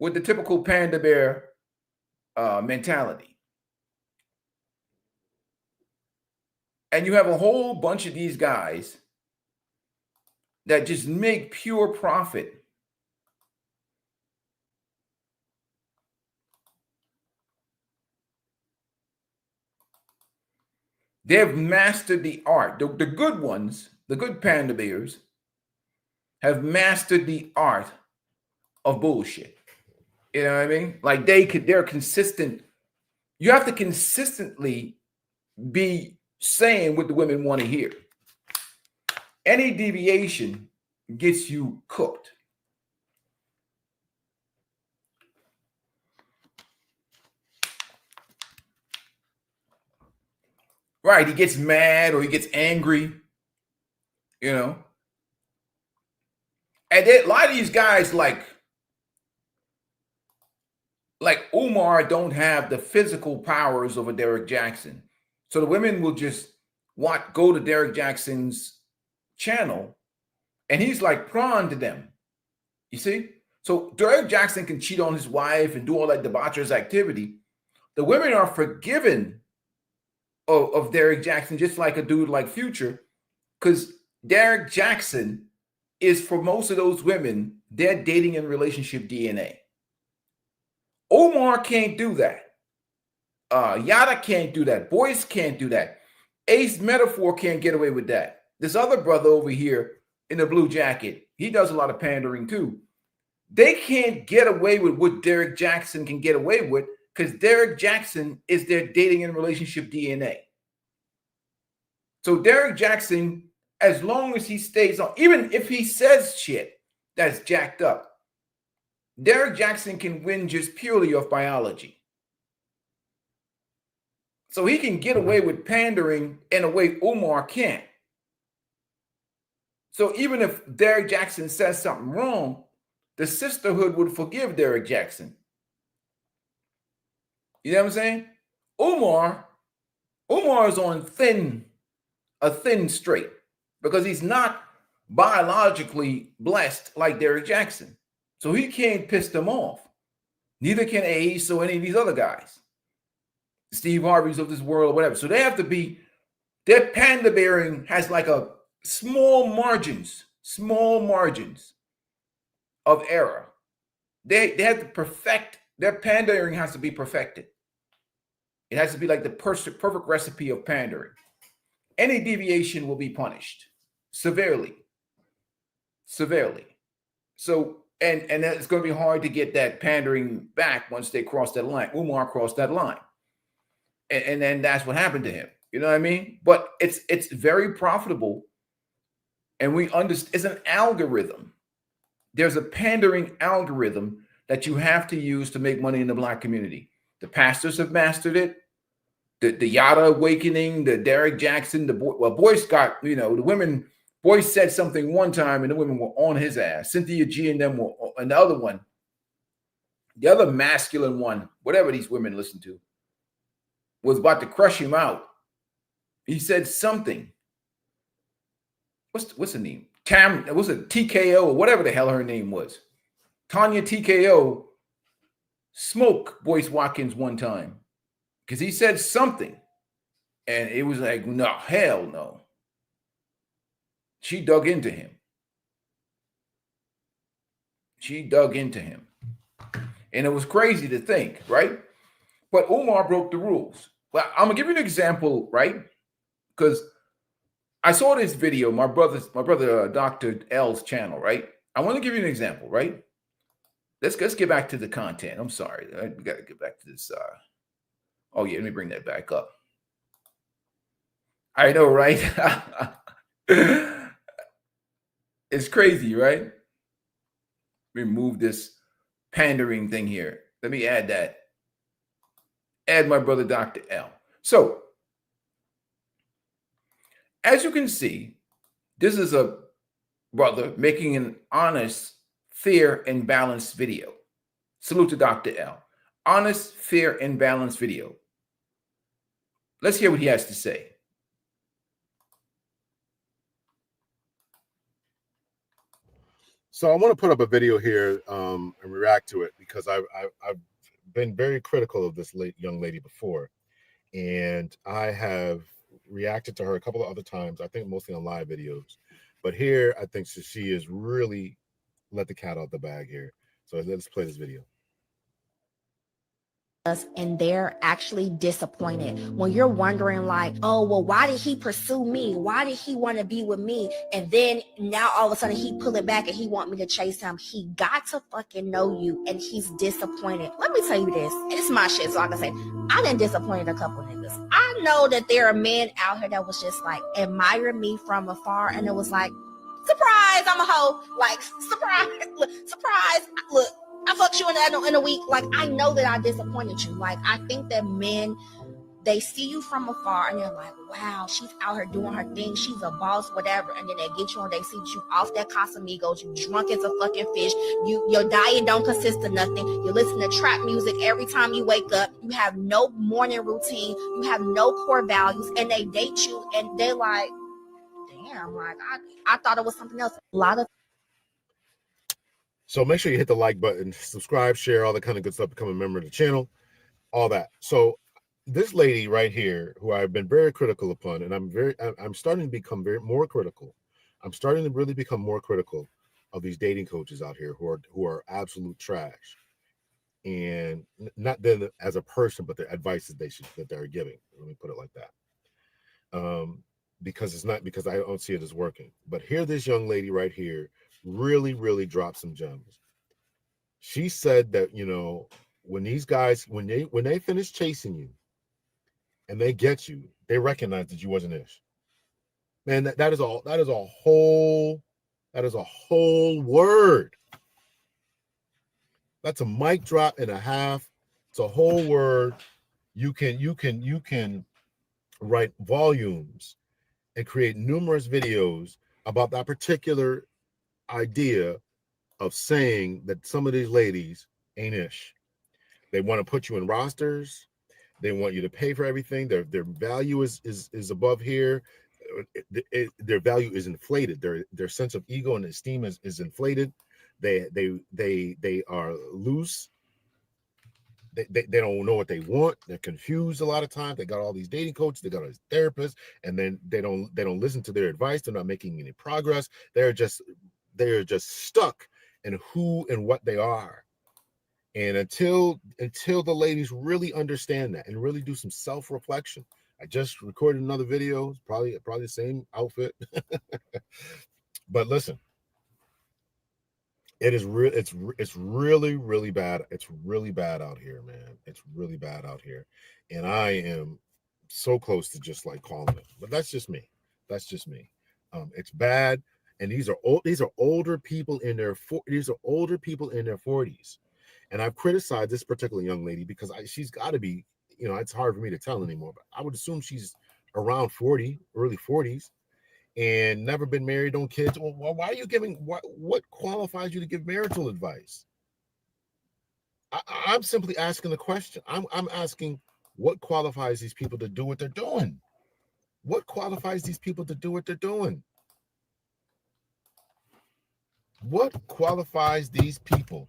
with the typical panda bear mentality. And you have a whole bunch of these guys that just make pure profit. They've mastered the art. The good ones, the good panda bears, have mastered the art of bullshit. You know what I mean? Like they're consistent. You have to consistently be saying what the women want to hear. Any deviation gets you cooked. Right, he gets mad or he gets angry, you know. And a lot of these guys like Umar don't have the physical powers of a Derek Jackson. So the women will just go to Derek Jackson's channel, and he's like prawn to them. You see? So Derek Jackson can cheat on his wife and do all that debaucherous activity. The women are forgiven of Derek Jackson, just like a dude like Future, because Derek Jackson is, for most of those women, their dating and relationship DNA. Umar can't do that. Yada can't do that. Boyce can't do that. Ace Metaphor can't get away with that. This other brother over here in the blue jacket, he does a lot of pandering too. They can't get away with what Derek Jackson can get away with, because Derek Jackson is their dating and relationship DNA. So Derek Jackson, as long as he stays on, even if he says shit that's jacked up, Derek Jackson can win just purely off biology. So he can get away with pandering in a way Umar can't. So even if Derek Jackson says something wrong, the sisterhood would forgive Derek Jackson. You know what I'm saying? Umar is on a thin straight, because he's not biologically blessed like Derek Jackson. So he can't piss them off. Neither can Ace or any of these other guys. Steve Harvey's of this world or whatever. So they have to be, their panda bearing has like a small margins of error. They have to perfect, their pandering has to be perfected. It has to be like the perfect recipe of pandering. Any deviation will be punished severely. So, and it's going to be hard to get that pandering back once they cross that line. Umar crossed that line. And then that's what happened to him. You know what I mean? But it's very profitable. And we understand it's an algorithm. There's a pandering algorithm that you have to use to make money in the Black community. The pastors have mastered it. The Yada Awakening, the Derek Jackson, Boyce got, the women. Boyce said something one time and the women were on his ass. Cynthia G and them were, and the other one, the other masculine one, whatever these women listen to, was about to crush him out. He said something. What's her name? Was it TKO or whatever the hell her name was? Tanya TKO smoked Boyce Watkins one time because he said something, and it was like, no, hell no. She dug into him. And it was crazy to think, right? But Umar broke the rules. Well, I'm gonna give you an example, right? Because I saw this video, my brother Dr. L's channel, right? I want to give you an example, right? Let's get back to the content. I'm sorry. We got to get back to this. Oh, yeah, let me bring that back up. I know, right? It's crazy, right? Remove this pandering thing here. Let me add that. Add my brother Dr. L. So, as you can see, this is a brother making an honest, fair, and balanced video. Salute to Dr. L. Honest, fair, and balanced video. Let's hear what he has to say. So I want to put up a video here and react to it because I've been very critical of this young lady before, and I have reacted to her a couple of other times, I think mostly on live videos. But here, I think she is really let the cat out the bag here. So let's play this video. And they're actually disappointed when you're wondering like, oh, well, why did he pursue me? Why did he want to be with me? And then now all of a sudden he pull it back and he want me to chase him. He got to fucking know you, and he's disappointed. Let me tell you this. It's my shit, so I can say I done disappointed a couple niggas. I know that there are men out here that was just like admire me from afar, and it was like, surprise, I'm a hoe. Like, surprise, look. I fucked you in a week. Like, I know that I disappointed you. Like, I think that men they see you from afar and they're like, wow, she's out here doing her thing. She's a boss, whatever. And then they get you and they see you off that Casamigos. You drunk as a fucking fish. Your diet don't consist of nothing. You listen to trap music every time you wake up. You have no morning routine. You have no core values. And they date you and they're like, damn, like I thought it was something else. A lot of. So make sure you hit the like button, subscribe, share, all that kind of good stuff, become a member of the channel, all that. So this lady right here, who I've been very critical upon, and I'm starting to become more critical. I'm starting to really become more critical of these dating coaches out here who are absolute trash, and not them as a person, but the advice that they're giving. Let me put it like that. Because I don't see it as working. But here, this young lady right here really, really dropped some gems. She said that, you know, when these guys, when they finish chasing you and they get you, they recognize that you wasn't ish. Man, that is a whole word. That's a mic drop and a half. It's a whole word. You can write volumes and create numerous videos about that particular idea of saying that some of these ladies ain't ish. They want to put you in rosters. They want you to pay for everything. Their value is above here. Their value is inflated. Their sense of ego and esteem is inflated. They are loose. They don't know what they want. They're confused a lot of times. They got all these dating coaches. They got all these therapists, and then they don't listen to their advice. They're not making any progress. They're just stuck in who and what they are. And until the ladies really understand that and really do some self-reflection. I just recorded another video, probably the same outfit. But listen, it is real. It's really, really bad. It's really bad out here, man. It's really bad out here. And I am so close to just like calling it. But that's just me. That's just me. It's bad. And these are older people in their 40s. And I've criticized this particular young lady because she's got to be, you know, it's hard for me to tell anymore, but I would assume she's around 40, early 40s, and never been married, don't kids. Well, why are you giving, what qualifies you to give marital advice? I'm simply asking the question. I'm asking, what qualifies these people to do what they're doing? What qualifies these people to do what they're doing? What qualifies these people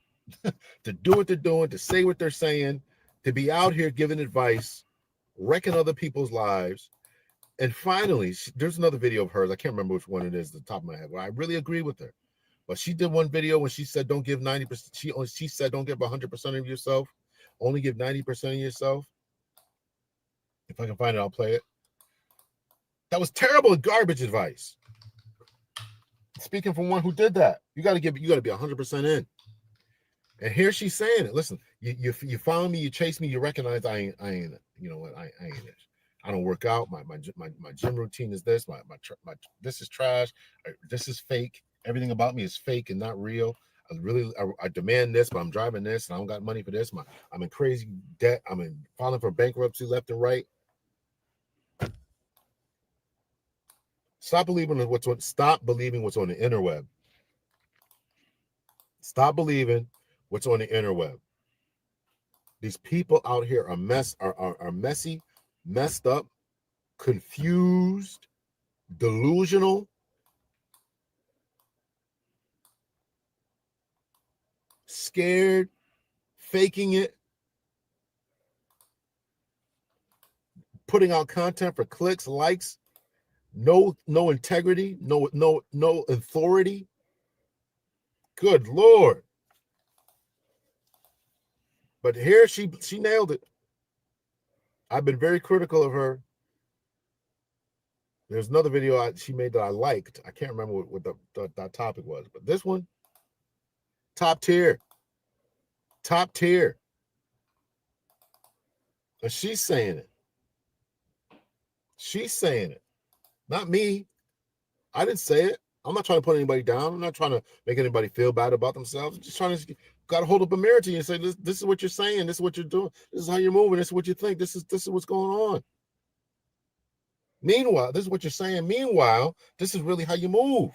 to do what they're doing, to say what they're saying, to be out here giving advice, wrecking other people's lives? And finally, there's another video of hers. I can't remember which one it is, at the top of my head, where I really agree with her. But she did one video when she said, don't give 90%. She said, don't give 100% of yourself. Only give 90% of yourself. If I can find it, I'll play it. That was terrible garbage advice. Speaking from one who did that, you got to be 100% in. And here she's saying it. Listen, you found me, you chased me, you recognize I ain't it. You know what? I ain't it. I don't work out. My gym routine is this. My this is trash. This is fake. Everything about me is fake and not real. I demand this, but I'm driving this, and I don't got money for this. I'm in crazy debt. I'm filing for bankruptcy left and right. Stop believing what's on the interweb. Stop believing what's on the interweb. These people out here are messy, messed up, confused, delusional, scared, faking it, putting out content for clicks, likes, no integrity, no authority. Good Lord. But here she nailed it. I've been very critical of her. There's another video she made that I liked. I can't remember what that topic was, but this one, top tier. Top tier. And she's saying it. She's saying it. Not me. I didn't say it. I'm not trying to put anybody down. I'm not trying to make anybody feel bad about themselves. I'm just trying to got to hold up a mirror to you and say, this is what you're saying, this is what you're doing, this is how you're moving, this is what you think, this is what's going on. Meanwhile, this is what you're saying. Meanwhile, this is really how you move.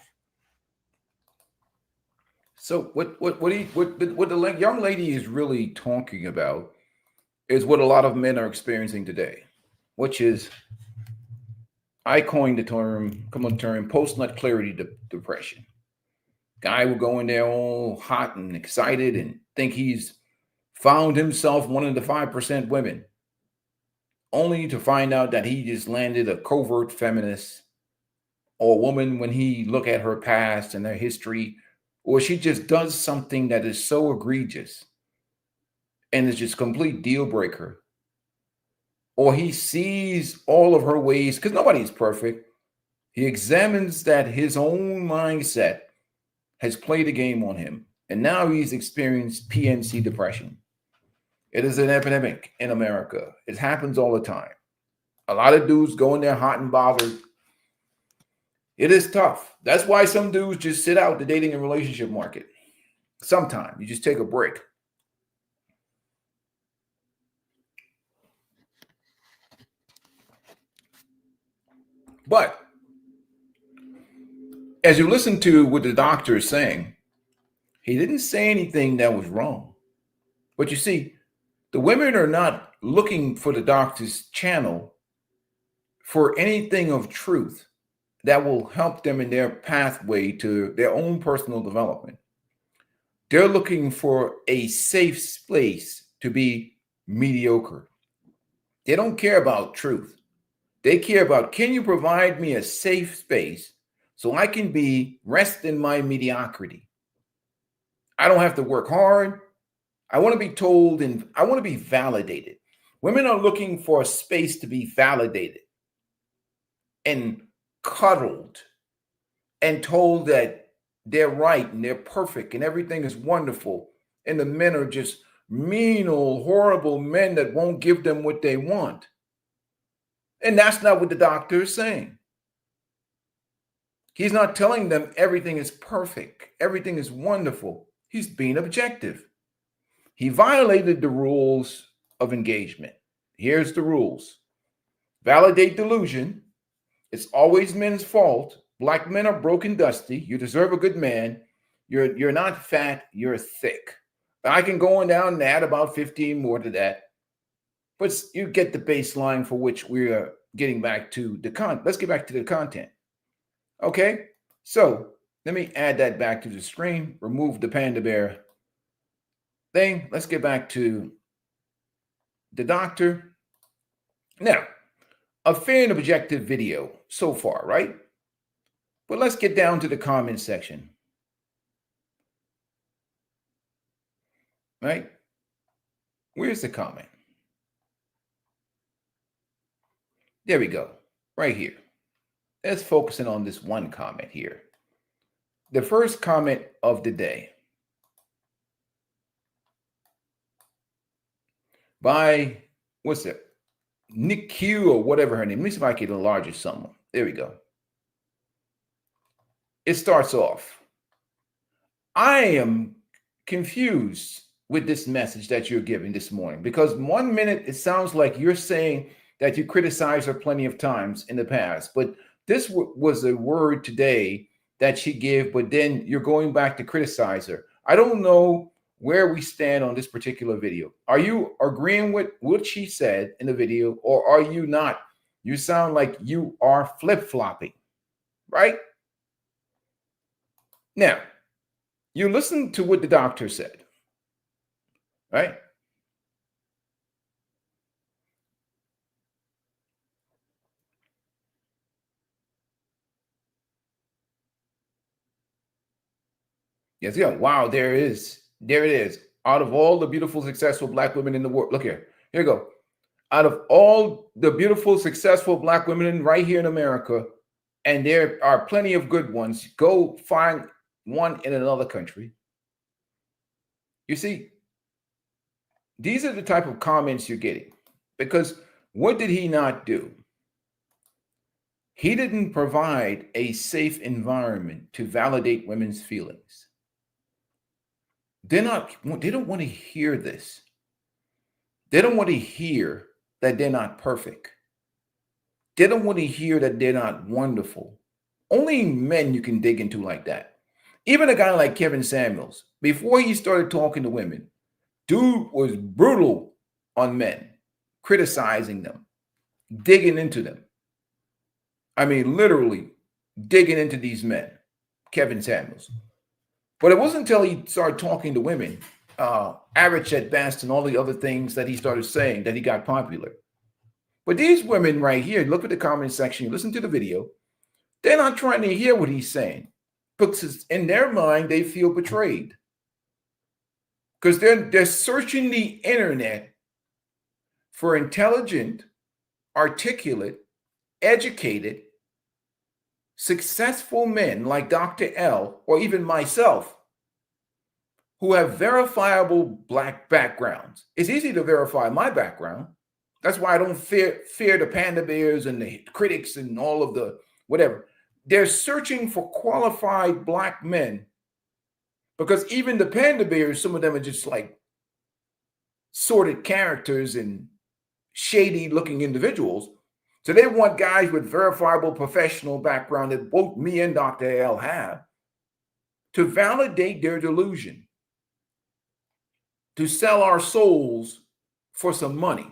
So what the young lady is really talking about is what a lot of men are experiencing today, which is, I coined the term post-nut clarity depression. Guy will go in there all hot and excited and think he's found himself one of the 5% women, only to find out that he just landed a covert feminist or a woman when he look at her past and her history, or she just does something that is so egregious and is just complete deal breaker, or he sees all of her ways, because nobody's perfect. He examines that his own mindset has played a game on him, and now he's experienced PNC depression. It is an epidemic in America. It happens all the time. A lot of dudes go in there hot and bothered. It is tough. That's why some dudes just sit out the dating and relationship market. Sometimes you just take a break. But as you listen to what the doctor is saying, he didn't say anything that was wrong. But you see, the women are not looking for the doctor's channel for anything of truth that will help them in their pathway to their own personal development. They're looking for a safe space to be mediocre. They don't care about truth. They care about, can you provide me a safe space so I can rest in my mediocrity? I don't have to work hard. I want to be told, and I want to be validated. Women are looking for a space to be validated and cuddled and told that they're right and they're perfect and everything is wonderful. And the men are just mean old horrible men that won't give them what they want. And that's not what the doctor is saying. He's not telling them everything is perfect, everything is wonderful. He's being objective. He violated the rules of engagement. Here's the rules. Validate delusion. It's always men's fault. Black men are broke and dusty. You deserve a good man. You're not fat, you're thick. I can go on down and add about 15 more to that. But you get the baseline for which we are getting back to the content. Let's get back to the content. Okay, so let me add that back to the screen. Remove the panda bear thing. Let's get back to the doctor. Now, a fair and objective video so far, right? But let's get down to the comment section. Right? Where's the comment? There we go. Right here. Let's focus in on this one comment here. The first comment of the day by, what's it? Nick Q or whatever her name. Let me see if I can enlarge it some. There we go. It starts off. I am confused with this message that you're giving this morning, because 1 minute it sounds like you're saying that you criticized her plenty of times in the past, but this was a word today that she gave, but then you're going back to criticize her. I don't know where we stand on this particular video. Are you agreeing with what she said in the video, or are you not? You sound like you are flip-flopping, right? Now, you listen to what the doctor said, right? Yes, yeah. Wow, there it is. Out of all the beautiful, successful Black women in the world, look here. Here you go. Out of all the beautiful, successful Black women right here in America, and there are plenty of good ones, go find one in another country. You see, these are the type of comments you're getting, because what did he not do? He didn't provide a safe environment to validate women's feelings. they don't want to hear this. They don't want to hear that they're not perfect. They don't want to hear that they're not wonderful. Only men you can dig into like that. Even a guy like Kevin Samuels, before he started talking to women, dude was brutal on men, criticizing them, digging into them. I mean, literally digging into these men, Kevin Samuels. But it wasn't until he started talking to women, average at best, and all the other things that he started saying that he got popular. But these women right here, look at the comment section, listen to the video. They're not trying to hear what he's saying because in their mind, they feel betrayed. Because they're searching the internet for intelligent, articulate, educated, successful men like Dr. L or even myself who have verifiable Black backgrounds. It's easy to verify my background. That's why I don't fear the panda bears and the critics and all of the whatever. They're searching for qualified Black men because even the panda bears, some of them are just like sordid characters and shady looking individuals. So they want guys with verifiable professional background that both me and Dr. L have to validate their delusion, to sell our souls for some money.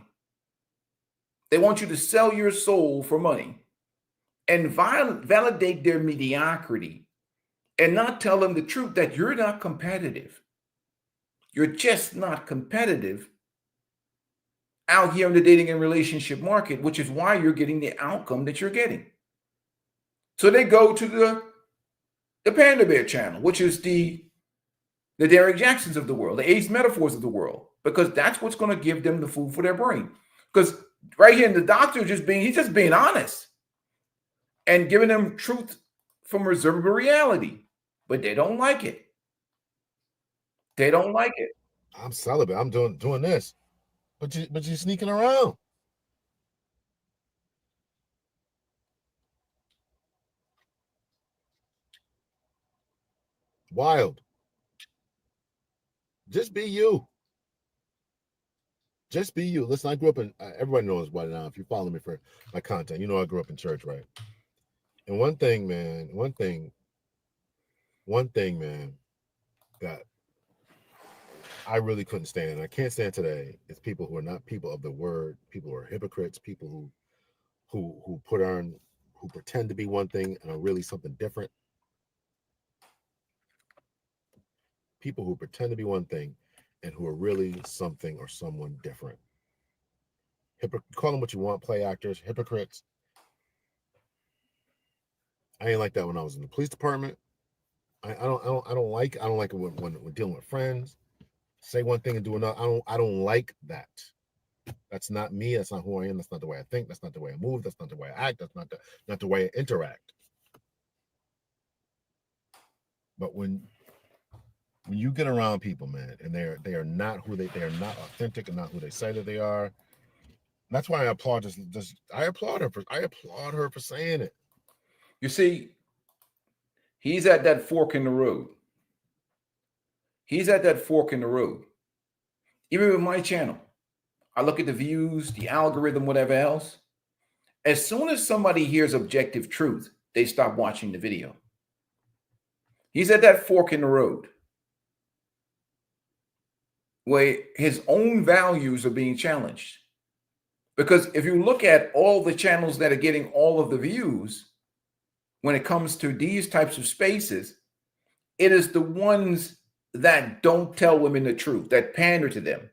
They want you to sell your soul for money and validate their mediocrity and not tell them the truth that you're not competitive. You're just not competitive out here in the dating and relationship market, which is why you're getting the outcome that you're getting. So they go to the Panda Bear channel, which is the Derek Jacksons of the world, the Ace Metaphors of the world, because that's what's going to give them the food for their brain. Because right here in the doctor, he's just being honest and giving them truth from observable reality, but they don't like it. They don't like it. I'm celibate. I'm doing this. But you're sneaking around. Wild. Just be you. Just be you. Listen, I grew up in, everybody knows by now, if you follow me for my content, you know I grew up in church, right? And one thing, man, that I really couldn't stand, I can't stand today, is people who are not people of the word, people who are hypocrites, people who pretend to be one thing and are really something different. People who pretend to be one thing and who are really something or someone different. Call them what you want, play actors, hypocrites. I ain't like that when I was in the police department. I don't like it when we're dealing with friends. Say one thing and do another. I don't like that. That's not me. That's not who I am. That's not the way I think. That's not the way I move. That's not the way I act. That's not the way I interact. But when you get around people, man, and they are not who they are not authentic and not who they say that they are. That's why I applaud I applaud her for saying it. You see, he's at that fork in the road. He's at that fork in the road. Even with my channel, I look at the views, the algorithm, whatever else. As soon as somebody hears objective truth, they stop watching the video. He's at that fork in the road where his own values are being challenged. Because if you look at all the channels that are getting all of the views, when it comes to these types of spaces, it is the ones that don't tell women the truth, that pander to them.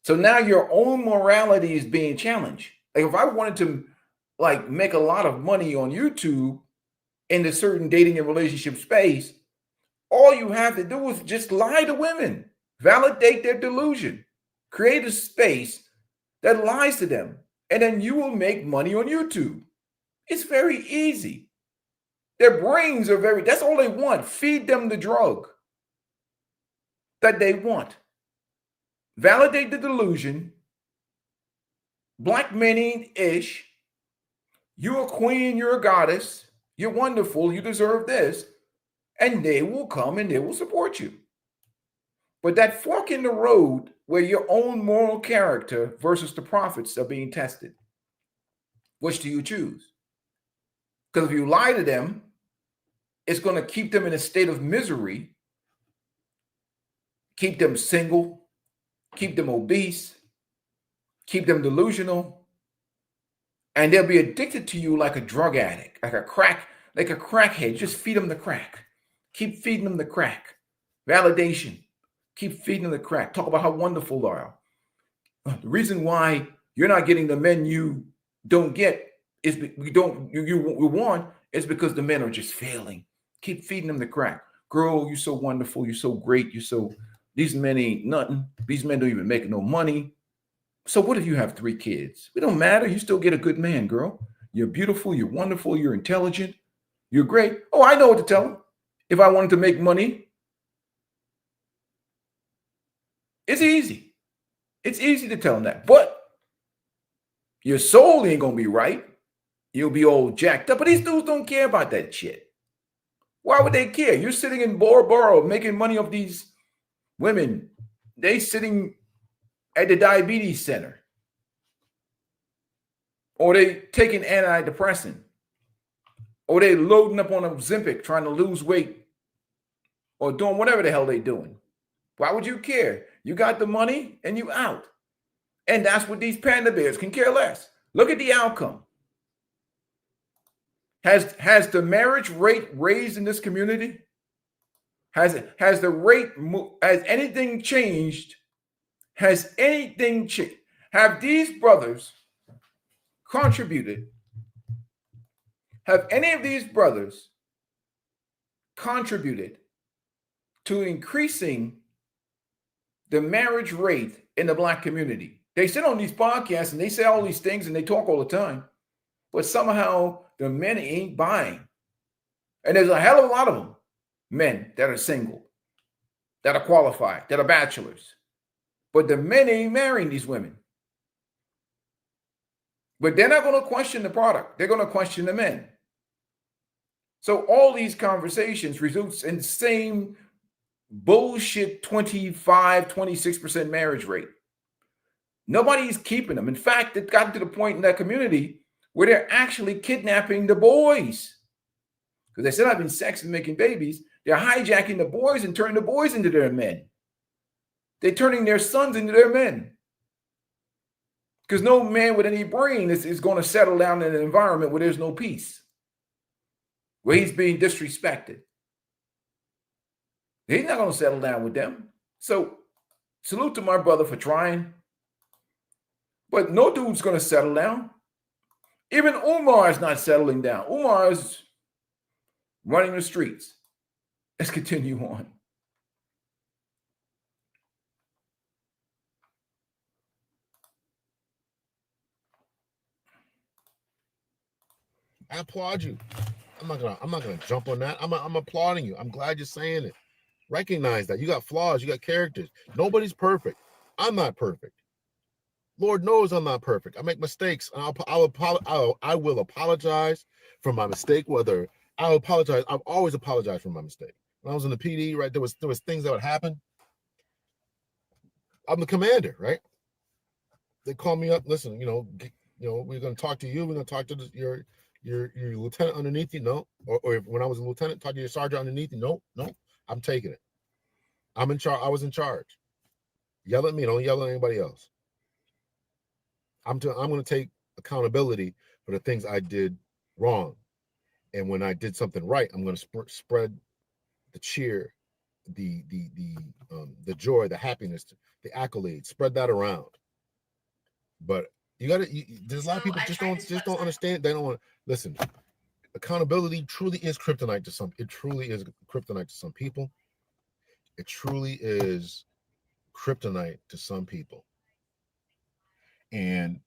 So now your own morality is being challenged. Like if I wanted to make a lot of money on YouTube in a certain dating and relationship space, all you have to do is just lie to women, validate their delusion, create a space that lies to them, and then you will make money on YouTube. It's very easy. Their brains are that's all they want. Feed them the drug that they want. Validate the delusion. Black men ain't ish. You're a queen, you're a goddess, you're wonderful, you deserve this. And they will come and they will support you. But that fork in the road where your own moral character versus the prophets are being tested, which do you choose? Because if you lie to them, it's going to keep them in a state of misery, keep them single, keep them obese, keep them delusional, and they'll be addicted to you like a drug addict, like a crackhead. Just feed them the crack. Keep feeding them the crack. Validation. Keep feeding them the crack. Talk about how wonderful they are. The reason why you're not getting the men you don't get is you want is because the men are just failing. Keep feeding them the crack. Girl, you're so wonderful. You're so great. These men ain't nothing. These men don't even make no money. So what if you have 3 kids? It don't matter. You still get a good man, girl. You're beautiful. You're wonderful. You're intelligent. You're great. Oh, I know what to tell them. If I wanted to make money, it's easy. It's easy to tell them that. But your soul ain't going to be right. You'll be all jacked up. But these dudes don't care about that shit. Why would they care? You're sitting in Bora Bora making money off these women. They sitting at the diabetes center. Or they taking antidepressant. Or they loading up on a Ozempic trying to lose weight. Or doing whatever the hell they doing. Why would you care? You got the money and you out. And that's what these panda bears can care less. Look at the outcome. Has the marriage rate raised in this community? Has anything changed? Has anything changed? Have these brothers contributed? Have any of these brothers contributed to increasing the marriage rate in the Black community? They sit on these podcasts and they say all these things and they talk all the time, but somehow the men ain't buying. And there's a hell of a lot of them, men that are single, that are qualified, that are bachelors, but the men ain't marrying these women. But they're not going to question the product. They're going to question the men. So all these conversations results in the same bullshit 26% marriage rate. Nobody's keeping them. In fact, it got to the point in that community where they're actually kidnapping the boys. Because they still having sex and making babies. They're hijacking the boys and turning the boys into their men. They're turning their sons into their men. Because no man with any brain is going to settle down in an environment where there's no peace, where he's being disrespected. He's not going to settle down with them. So salute to my brother for trying. But no dude's going to settle down. Even Umar is not settling down. Umar is running the streets. Let's continue on. I applaud you. I'm not gonna jump on that. I'm applauding you. I'm glad you're saying it. Recognize that you got flaws, you got characters. Nobody's perfect. I'm not perfect. Lord knows I'm not perfect. I make mistakes, and I will apologize for my mistake. Whether I'll apologize, I've always apologized for my mistake. When I was in the PD, right, there was things that would happen. I'm the commander, right? They call me up. Listen, we're going to talk to you. We're going to talk to your lieutenant underneath you. No, or when I was a lieutenant, talk to your sergeant underneath you. No, I'm taking it. I'm in charge. I was in charge. Yell at me. Don't yell at anybody else. I'm going to take accountability for the things I did wrong, and when I did something right, I'm going to spread the cheer, the joy, the happiness, the accolades. Spread that around. But there's a lot of people just don't understand. They don't want to listen. Accountability truly is kryptonite to some. It truly is kryptonite to some people. It truly is kryptonite to some people. And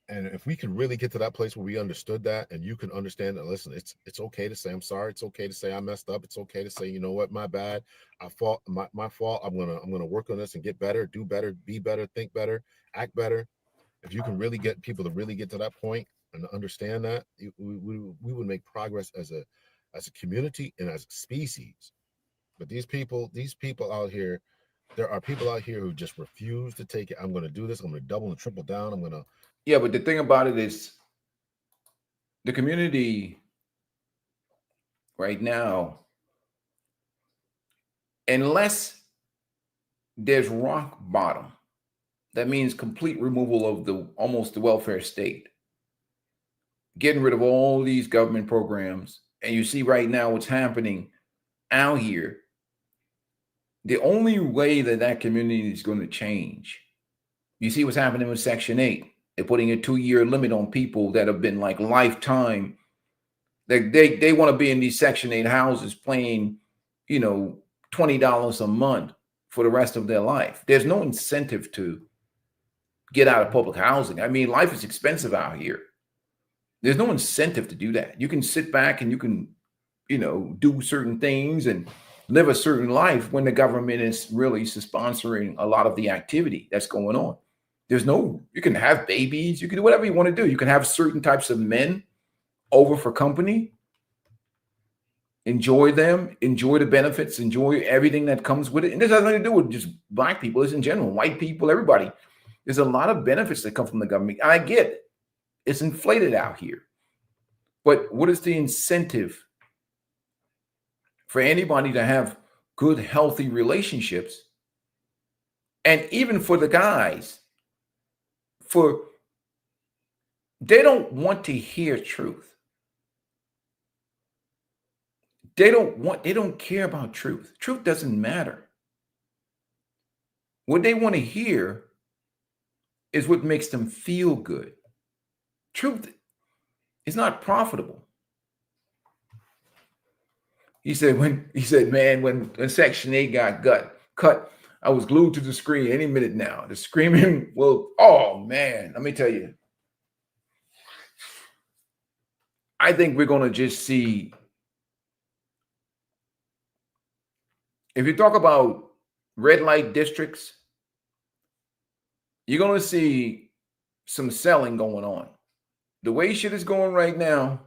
and if we can really get to that place where we understood that, and you can understand that, listen, it's okay to say I'm sorry. It's okay to say I messed up. It's okay to say, you know what, my bad. My fault. I'm gonna work on this and get better, do better, be better, think better, act better. If you can really get people to really get to that point and understand that, we would make progress as a community and as a species. But these people out here, there are people out here who just refuse to take it. I'm going to do this. I'm going to double and triple down. I'm going to. Yeah, but the thing about it is, the community right now, unless there's rock bottom, that means complete removal of the welfare state, getting rid of all these government programs. And you see right now what's happening out here. The only way that community is going to change, you see what's happening with Section 8. They're putting a 2-year limit on people that have been like lifetime. They want to be in these Section 8 houses paying, $20 a month for the rest of their life. There's no incentive to get out of public housing. I mean, life is expensive out here. There's no incentive to do that. You can sit back and you can, do certain things and live a certain life when the government is really sponsoring a lot of the activity that's going on. You can have babies, you can do whatever you want to do. You can have certain types of men over for company, enjoy them, enjoy the benefits, enjoy everything that comes with it. And this has nothing to do with just black people, it's in general, white people, everybody. There's a lot of benefits that come from the government. I get it. It's inflated out here. But what is the incentive for anybody to have good, healthy relationships? And even for the guys, they don't want to hear truth. They don't care about truth. Truth doesn't matter. What they want to hear is what makes them feel good. Truth is not profitable. He said, man, when Section 8 got cut, I was glued to the screen any minute now. The screaming oh man, let me tell you. I think we're going to just see, if you talk about red light districts, you're going to see some selling going on. The way shit is going right now,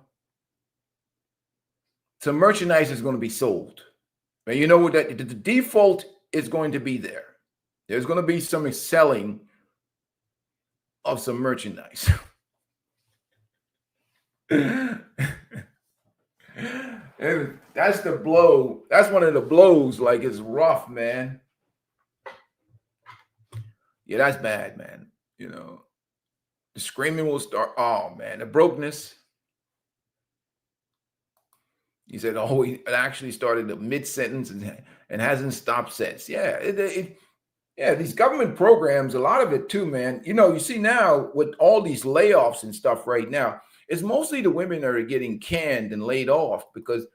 some merchandise is going to be sold. And you know what? The default is going to be there. There's going to be some selling of some merchandise. And that's the blow. That's one of the blows. Like, it's rough, man. Yeah, that's bad, man. The screaming will start. Oh man, the brokenness. He said, it actually started a mid-sentence and hasn't stopped since. Yeah, these government programs, a lot of it too, man. You see now with all these layoffs and stuff right now, it's mostly the women that are getting canned and laid off, because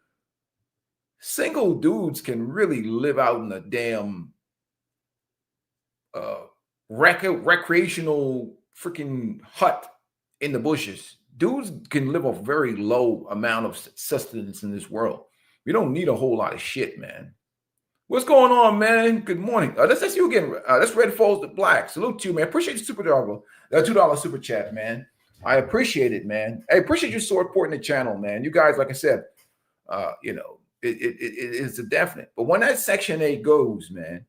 single dudes can really live out in a damn recreational freaking hut in the bushes. Dudes can live off very low amount of sustenance in this world. We don't need a whole lot of shit, man. What's going on, man? Good morning. That's you again. That's Red Falls the Black. Salute to you, man. Appreciate your super dollar, $2 super chat, man. I appreciate it, man. I appreciate your supporting the channel, man. You guys, like I said, it's a definite. But when that Section 8 goes, man,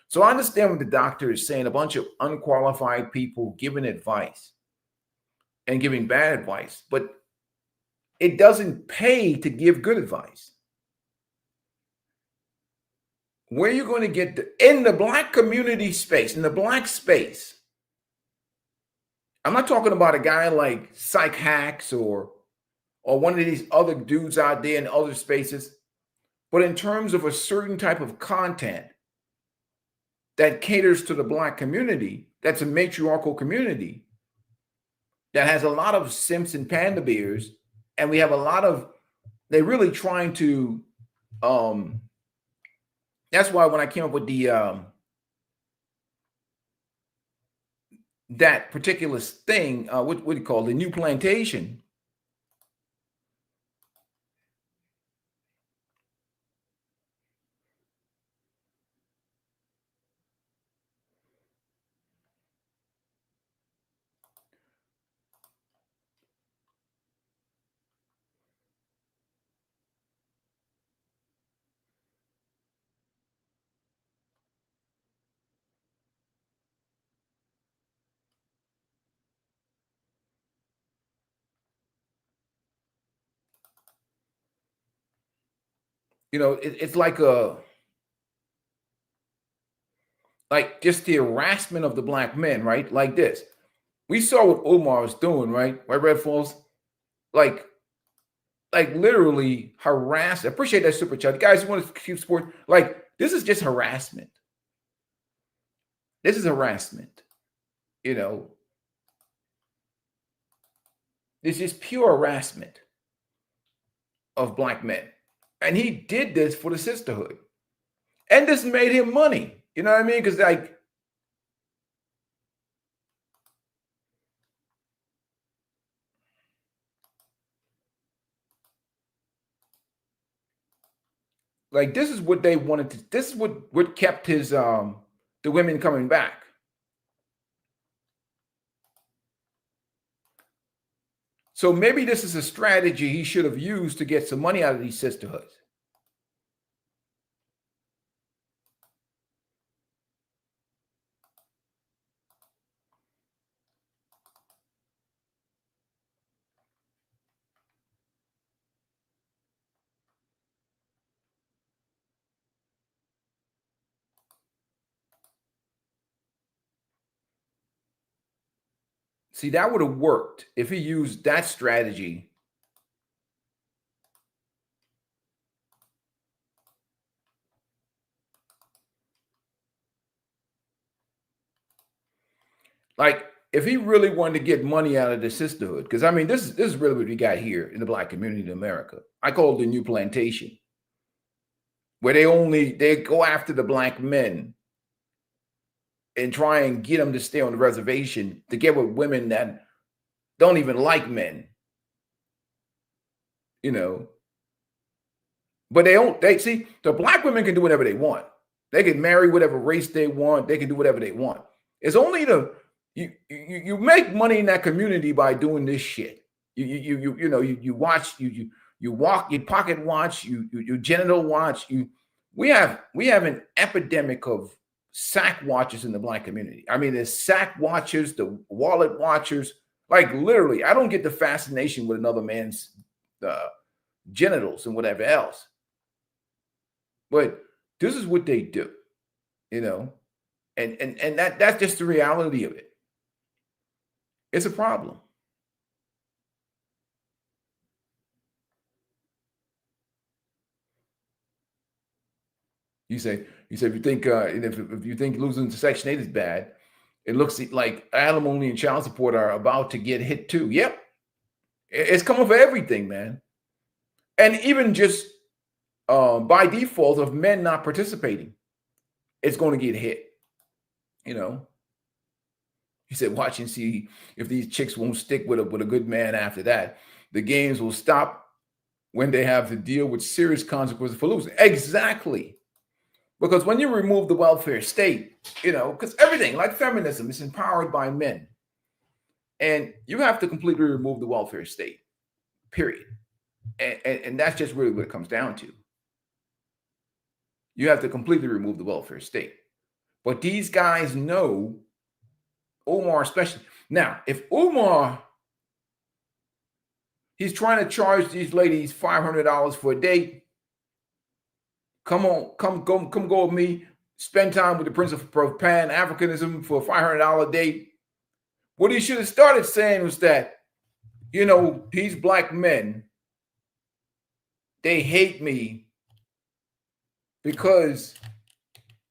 so I understand what the doctor is saying, a bunch of unqualified people giving advice and giving bad advice, but it doesn't pay to give good advice. Where are you going to get in the black community space, in the black space? I'm not talking about a guy like Psych Hacks or one of these other dudes out there in other spaces, but in terms of a certain type of content that caters to the black community, that's a matriarchal community that has a lot of simps and panda bears, and we have a lot of, they're really trying to, that's why when I came up with the that particular thing, what do you call it? The new plantation. You know, it's like just the harassment of the black men, right? Like this. We saw what Umar was doing, right? Right, Red Falls? Like literally harass. I appreciate that super chat. Guys, you want to keep support? Like, this is just harassment. This is harassment. You know, this is pure harassment of black men. And he did this for the sisterhood. And this made him money. You know what I mean? Because like this is what they wanted to, this is what kept his the women coming back. So maybe this is a strategy he should have used to get some money out of these sisterhoods. See, that would have worked if he used that strategy. Like, if he really wanted to get money out of the sisterhood, because I mean, this is really what we got here in the black community in America. I call it the new plantation, where they go after the black men and try and get them to stay on the reservation to get with women that don't even like men, you know. But they see, the black women can do whatever they want. They can marry whatever race they want. They can do whatever they want. It's only you make money in that community by doing this shit. You watch, you walk, you pocket watch, you genital watch. We have an epidemic of sack watchers in the black community. I mean, there's sack watchers, the wallet watchers. Like, literally, I don't get the fascination with another man's genitals and whatever else. But this is what they do, you know, and that's just the reality of it. It's a problem. You say if you think if you think losing to Section 8 is bad, it looks like alimony and child support are about to get hit too. Yep, it's coming for everything, man. And even just by default of men not participating, it's going to get hit. You know, he said, watch and see if these chicks won't stick with a good man after that. The games will stop when they have to deal with serious consequences for losing. Exactly. Because when you remove the welfare state, you know, because everything like feminism is empowered by men. And you have to completely remove the welfare state, period. And that's just really what it comes down to. You have to completely remove the welfare state. But these guys know, Umar especially. Now, if Umar, he's trying to charge these ladies $500 for a date, come go with me, spend time with the principal of Pan-Africanism for a $500 date. What he should have started saying was that, you know, these black men, they hate me because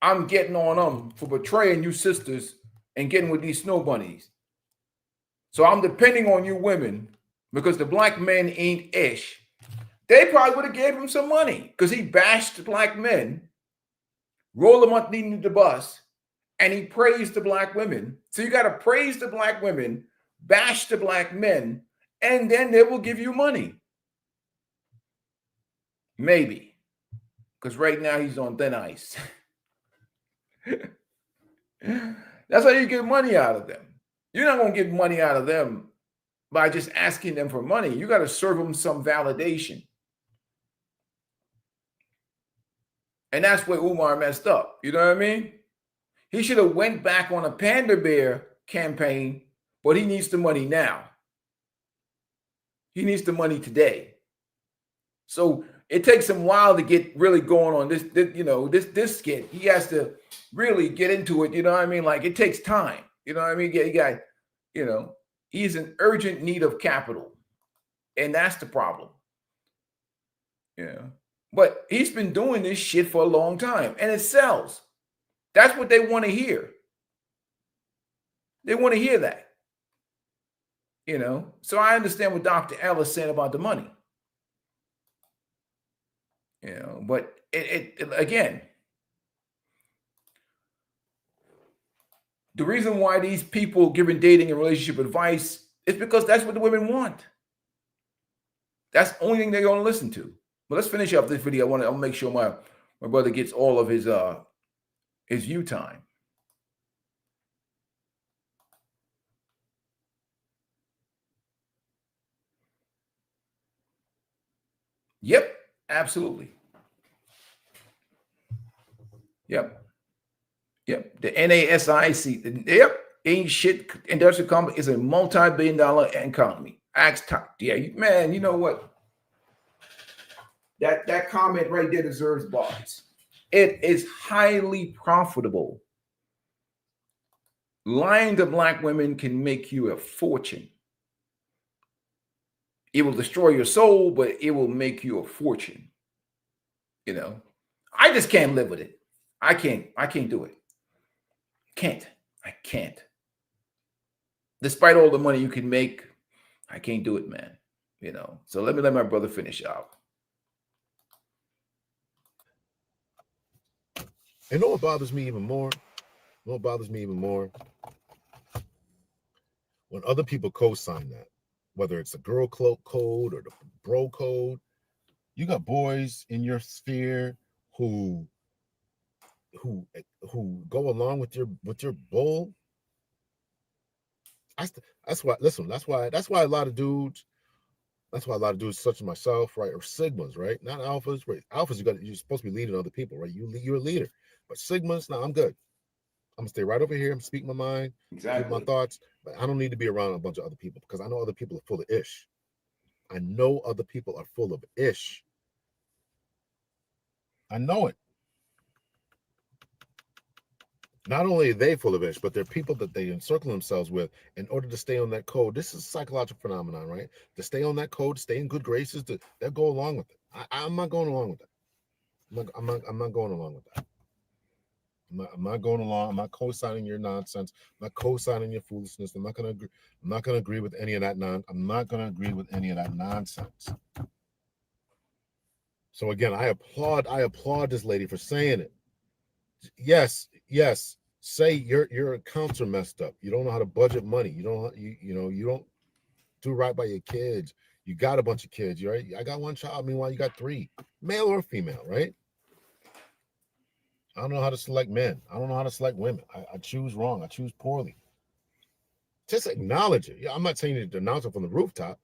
I'm getting on them for betraying you sisters and getting with these snow bunnies. So I'm depending on you women because the black men ain't ish. They probably would have gave him some money because he bashed the black men, rolled them underneath the bus, and he praised the black women. So you got to praise the black women, bash the black men, and then they will give you money. Maybe. Because right now he's on thin ice. That's how you get money out of them. You're not going to get money out of them by just asking them for money. You got to serve them some validation. And that's where Umar messed up. You know what I mean? He should have went back on a Panda Bear campaign, but he needs the money now. He needs the money today. So it takes him a while to get really going on this skit. He has to really get into it. You know what I mean? Like it takes time. You know what I mean? You got, he's in urgent need of capital, and that's the problem. Yeah, but he's been doing this shit for a long time, and it sells. That's what they want to hear. They want to hear that. So I understand what Dr. L is saying about the money. But it again, the reason why these people giving dating and relationship advice is because that's what the women want. That's the only thing they're going to listen to. But let's finish up this video. I'll make sure my brother gets all of his view time. Yep, absolutely. Yep. The NASIC. Yep. Ain't shit. Industrial company is a multi-billion-dollar economy. Yeah, man. You know what? That comment right there deserves bars. It is highly profitable. Lying to black women can make you a fortune. It will destroy your soul, but it will make you a fortune. I just can't live with it. I can't do it. I can't. Despite all the money you can make, I can't do it, man. So let my brother finish out. And what bothers me even more? When other people co-sign that, whether it's the girl code or the bro code, you got boys in your sphere who go along with your bull. That's why a lot of dudes, such as myself, right, or sigmas, right, not alphas, right? Alphas, you're supposed to be leading other people, right? You're a leader, but sigmas, no, I'm good. I'm gonna stay right over here. I'm speaking my mind, exactly, give my thoughts, but I don't need to be around a bunch of other people because I know other people are full of ish. I know it. Not only are they full of ish, but they're people that they encircle themselves with in order to stay on that code. This is a psychological phenomenon, right? To stay on that code, stay in good graces, they'll go along with it. I'm not going along with that. I'm not going along with that. I'm not going along. I'm not co-signing your nonsense. I'm not co-signing your foolishness. I'm not going to agree with any of that I'm not going to agree with any of that nonsense. So again, I applaud this lady for saying it. Yes. Say your accounts are messed up. You don't know how to budget money. You don't do right by your kids. You got a bunch of kids, right? I got one child. Meanwhile, you got 3, male or female, right? I don't know how to select men. I don't know how to select women. I choose wrong. I choose poorly. Just acknowledge it. Yeah, I'm not saying you to denounce it from the rooftop,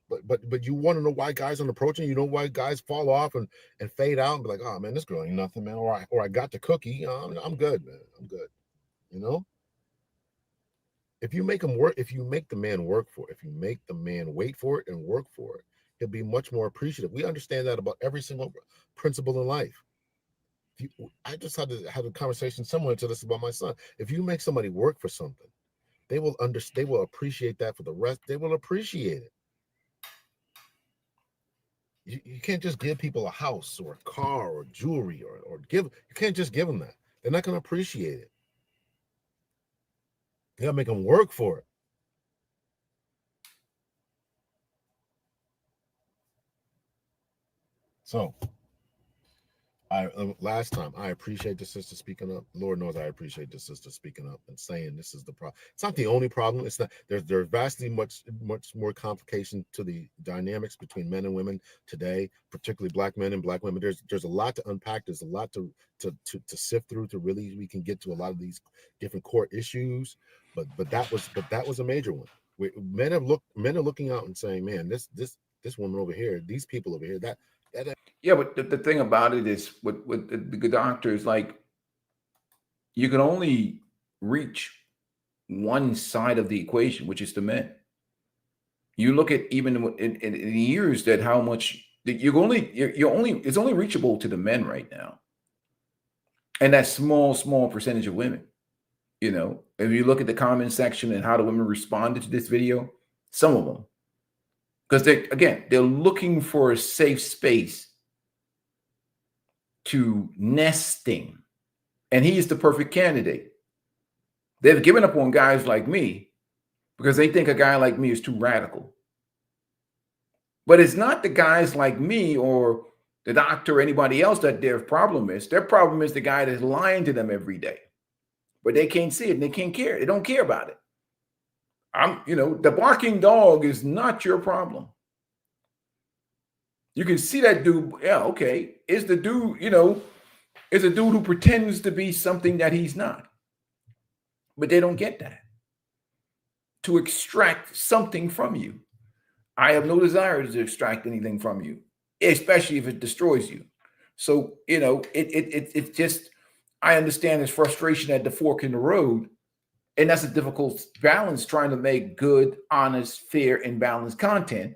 but you want to know why guys aren't approaching. You know why guys fall off and fade out and be like, oh man, this girl ain't nothing, man. Or I got the cookie. I'm good, man. I'm good. If you make him work, if you make the man work for it, if you make the man wait for it and work for it, he'll be much more appreciative. We understand that about every single principle in life. I just had a conversation similar to this about my son. If you make somebody work for something, they will understand. They will appreciate that for the rest. They will appreciate it. You can't just give people a house or a car or jewelry or give. You can't just give them that. They're not going to appreciate it. You got to make them work for it. So, last time, I appreciate the sister speaking up. Lord knows I appreciate the sister speaking up and saying this is the problem. It's not the only problem. It's not. There's vastly much more complication to the dynamics between men and women today, particularly black men and black women. There's a lot to unpack. There's a lot to sift through to really we can get to a lot of these different core issues. But that was a major one. Men are looking out and saying, man, this woman over here, these people over here, that. Yeah, but the thing about it is with the doctors, like you can only reach one side of the equation, which is the men. You look at even in years that how much You're only it's only reachable to the men right now, and that small percentage of women. You know, if you look at the comment section and how the women responded to this video, some of them, because they're looking for a safe space to nesting, and he is the perfect candidate. They've given up on guys like me because they think a guy like me is too radical. But it's not the guys like me or the doctor or anybody else that their problem is. Their problem is the guy that's lying to them every day. But they can't see it and they can't care. They don't care about it. The barking dog is not your problem. You can see that dude. Yeah, okay. It's the dude, it's a dude who pretends to be something that he's not. But they don't get that. To extract something from you. I have no desire to extract anything from you, especially if it destroys you. So, it's just, I understand this frustration at the fork in the road. And that's a difficult balance, trying to make good, honest, fair, and balanced content,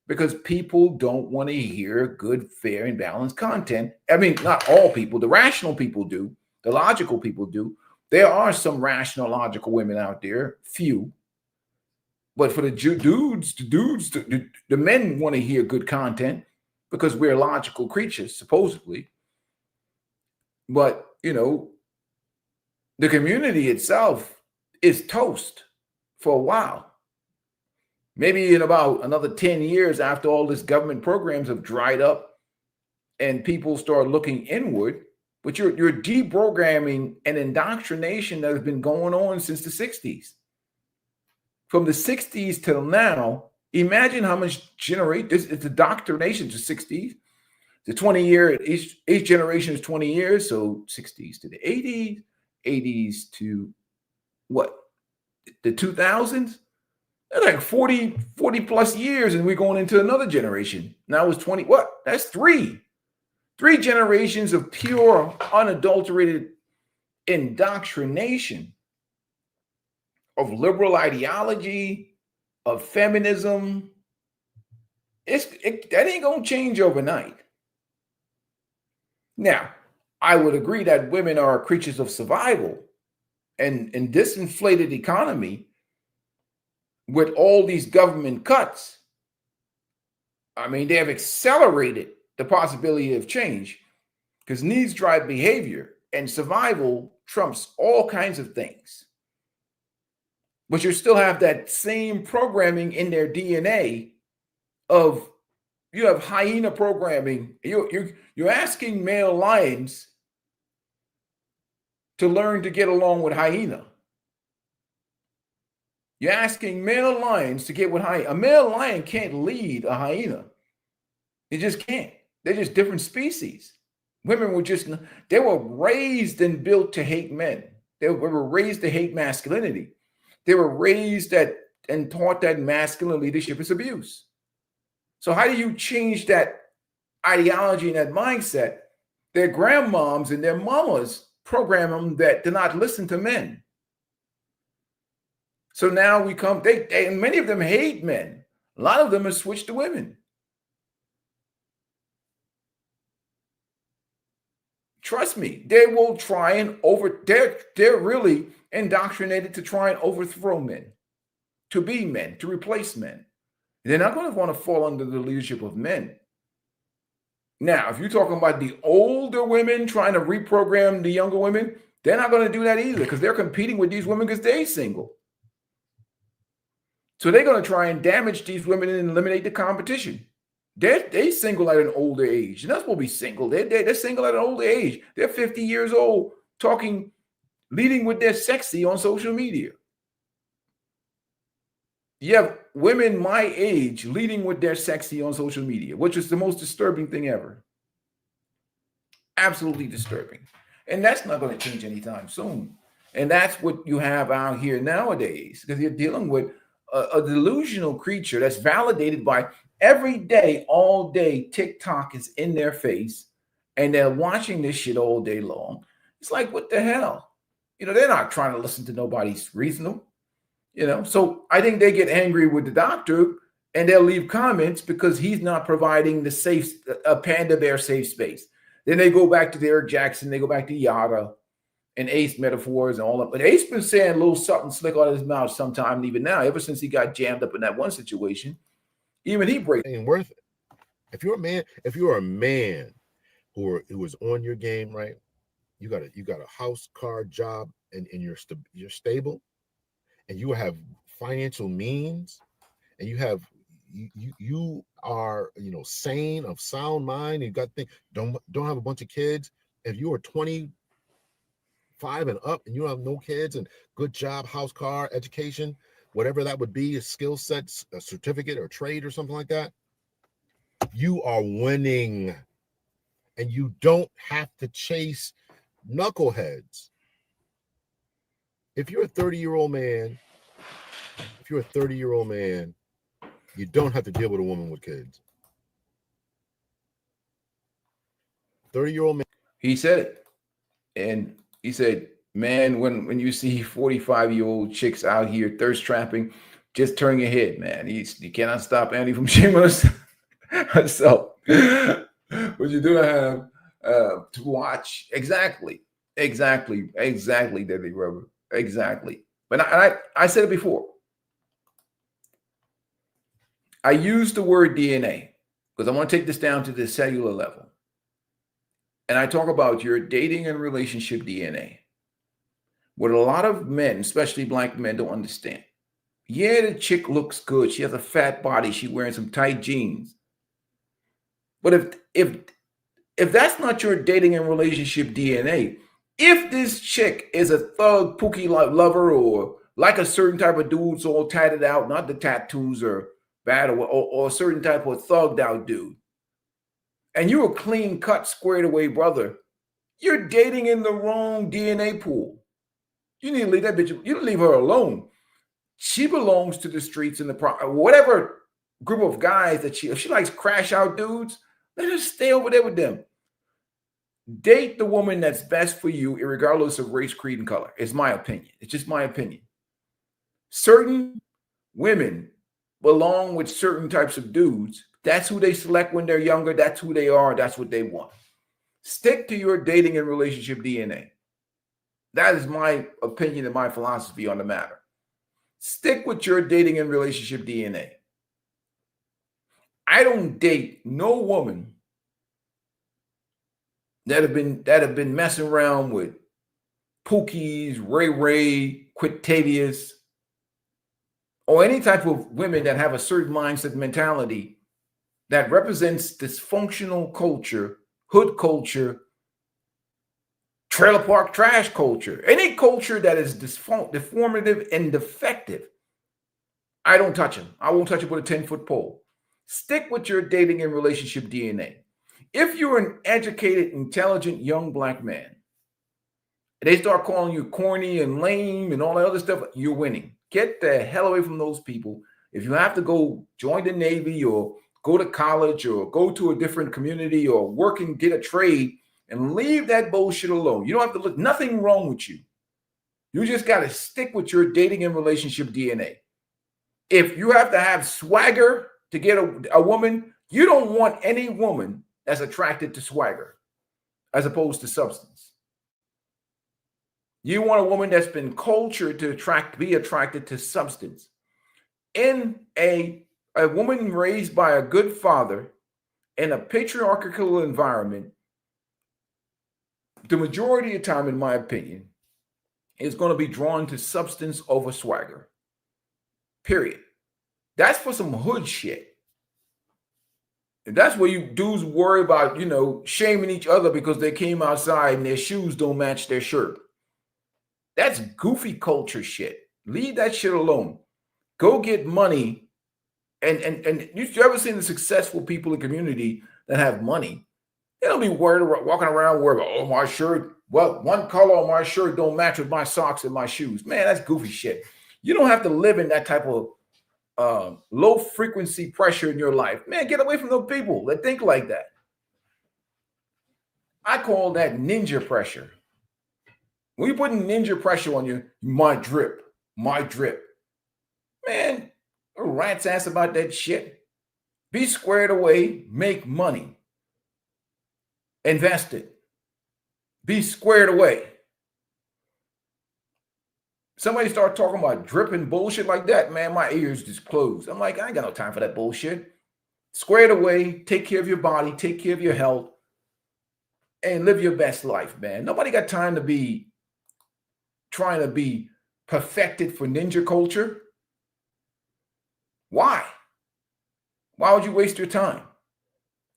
because people don't want to hear good, fair, and balanced content. I mean, not all people. The rational people do. The logical people do. There are some rational, logical women out there, few. But for the dudes, the men want to hear good content because we're logical creatures, supposedly. But, the community itself is toast for a while. Maybe in about another 10 years after all these government programs have dried up and people start looking inward, but you're deprogramming an indoctrination that has been going on since the 60s. From the 60s till now, imagine how much it's indoctrination to 60s. The 20-year, each generation is 20 years, so 60s to the 80s, 80s to what? The 2000s? That's like 40 plus years, and we're going into another generation. Now it's 20, what? That's three generations of pure, unadulterated indoctrination of liberal ideology, of feminism. That ain't gonna change overnight. Now, I would agree that women are creatures of survival, and in this inflated economy, with all these government cuts, I mean, they have accelerated the possibility of change, because needs drive behavior, and survival trumps all kinds of things. But you still have that same programming in their DNA of, you have hyena programming. You're asking male lions to learn to get along with hyena. You're asking male lions to get with hyena. A male lion can't lead a hyena. They just can't. They're just different species. Women they were raised and built to hate men. They were raised to hate masculinity. They were raised and taught that masculine leadership is abuse. So how do you change that ideology and that mindset? Their grandmoms and their mamas program them that to not listen to men. So now and many of them hate men. A lot of them have switched to women. Trust me, they will try and they're really indoctrinated to try and overthrow men, to be men, to replace men. They're not going to want to fall under the leadership of men. Now, if you're talking about the older women trying to reprogram the younger women, they're not going to do that either, because they're competing with these women because they're single. So they're going to try and damage these women and eliminate the competition. They single at an older age. They're not supposed to be single. They're single at an older age. They're 50 years old, leading with their sexy on social media. You have women my age leading with their sexy on social media, which is the most disturbing thing ever. Absolutely disturbing. And that's not going to change anytime soon. And that's what you have out here nowadays, because you're dealing with a delusional creature that's validated by every day, all day. TikTok is in their face and they're watching this shit all day long. It's like, what the hell? They're not trying to listen to nobody's reasoning. So I think they get angry with the doctor and they'll leave comments because he's not providing the safe, Panda Bear safe space. Then they go back to Derek Jackson, they go back to Yada and Ace metaphors and all that. But Ace been saying a little something slick out of his mouth sometime, even now, ever since he got jammed up in that one situation. Even he breaks. Ain't worth it. If you're a man who is on your game, right? You got a house, car, job, and you're stable, and you have financial means, and you are sane, of sound mind. You got don't have a bunch of kids. If you are 25 and up and you have no kids and good job, house, car, education, whatever that would be, a skill set, a certificate or trade or something like that, you are winning, and you don't have to chase knuckleheads. If you're a 30-year-old man, you don't have to deal with a woman with kids. 30-year-old man. He said it. And he said, man, when you see 45-year-old chicks out here thirst trapping, just turn your head, man. You cannot stop Andy from shaming herself. But you do have to watch. Exactly, Deadly Rubber. Exactly. But I said it before. I use the word DNA because I want to take this down to the cellular level. And I talk about your dating and relationship DNA. What a lot of men, especially black men, don't understand. Yeah, the chick looks good. She has a fat body. She's wearing some tight jeans. But if that's not your dating and relationship DNA, if this chick is a thug, pookie lover, or like a certain type of dude's all tatted out, not the tattoos are bad, or a certain type of thugged out dude, and you're a clean cut, squared away brother, you're dating in the wrong DNA pool. You need to leave that bitch. You need to leave her alone. She belongs to the streets and whatever group of guys that if she likes crash out dudes, let her stay over there with them. Date the woman that's best for you, regardless of race, creed, and color. It's my opinion. It's just my opinion. Certain women belong with certain types of dudes. That's who they select when they're younger. That's who they are. That's what they want. Stick to your dating and relationship DNA. That is my opinion and my philosophy on the matter. Stick with your dating and relationship DNA. I don't date no woman that have been messing around with Pookies, Ray, Quintavious, or any type of women that have a certain mindset mentality that represents dysfunctional culture, hood culture, trailer park trash culture, any culture that is deformative and defective. I don't touch them. I won't touch it with a 10-foot pole. Stick with your dating and relationship DNA. If you're an educated, intelligent young black man, and they start calling you corny and lame and all that other stuff, you're winning. Get the hell away from those people. If you have to go join the Navy or go to college or go to a different community or work and get a trade, and leave that bullshit alone. You don't have to look, nothing wrong with you. You just got to stick with your dating and relationship DNA. If you have to have swagger to get a woman, you don't want any woman that's attracted to swagger as opposed to substance. You want a woman that's been cultured to be attracted to substance. In a woman raised by a good father in a patriarchal environment, the majority of the time, in my opinion, is going to be drawn to substance over swagger. Period. That's for some hood shit. And that's where you dudes worry about, shaming each other because they came outside and their shoes don't match their shirt. That's goofy culture shit. Leave that shit alone. Go get money. And you ever seen the successful people in the community that have money? They don't be walking around worried about, oh, my shirt. Well, one color on my shirt don't match with my socks and my shoes. Man, that's goofy shit. You don't have to live in that type of low frequency pressure in your life. Man, get away from those people that think like that. I call that ninja pressure. When you putting ninja pressure on you, my drip. Man, A rat's ass about that shit. Be squared away, make money. Invest it. Be squared away. Somebody start talking about dripping bullshit like that, man, my ears just closed. I'm like, I ain't got no time for that bullshit. Squared away, take care of your body, take care of your health, and live your best life, man. Nobody got time to be trying to be perfected for ninja culture. Why? Why would you waste your time?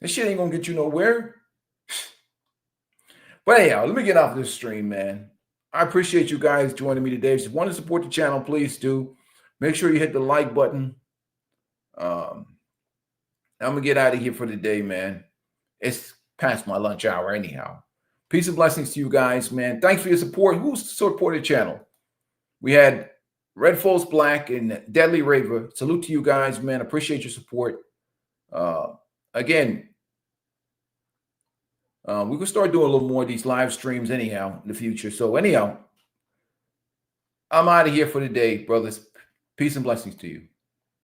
This shit ain't gonna get you nowhere. But anyhow, let me get off this stream, man. I appreciate you guys joining me today. If you want to support the channel, please do. Make sure you hit the like button. I'm gonna get out of here for the day, man. It's past my lunch hour anyhow. Peace and blessings to you guys, man. Thanks for your support. Who's supported the channel? We had Red Falls Black and Deadly Raver. Salute to you guys, man. Appreciate your support. Again, we can start doing a little more of these live streams anyhow in the future. So anyhow, I'm out of here for the day, brothers. Peace and blessings to you.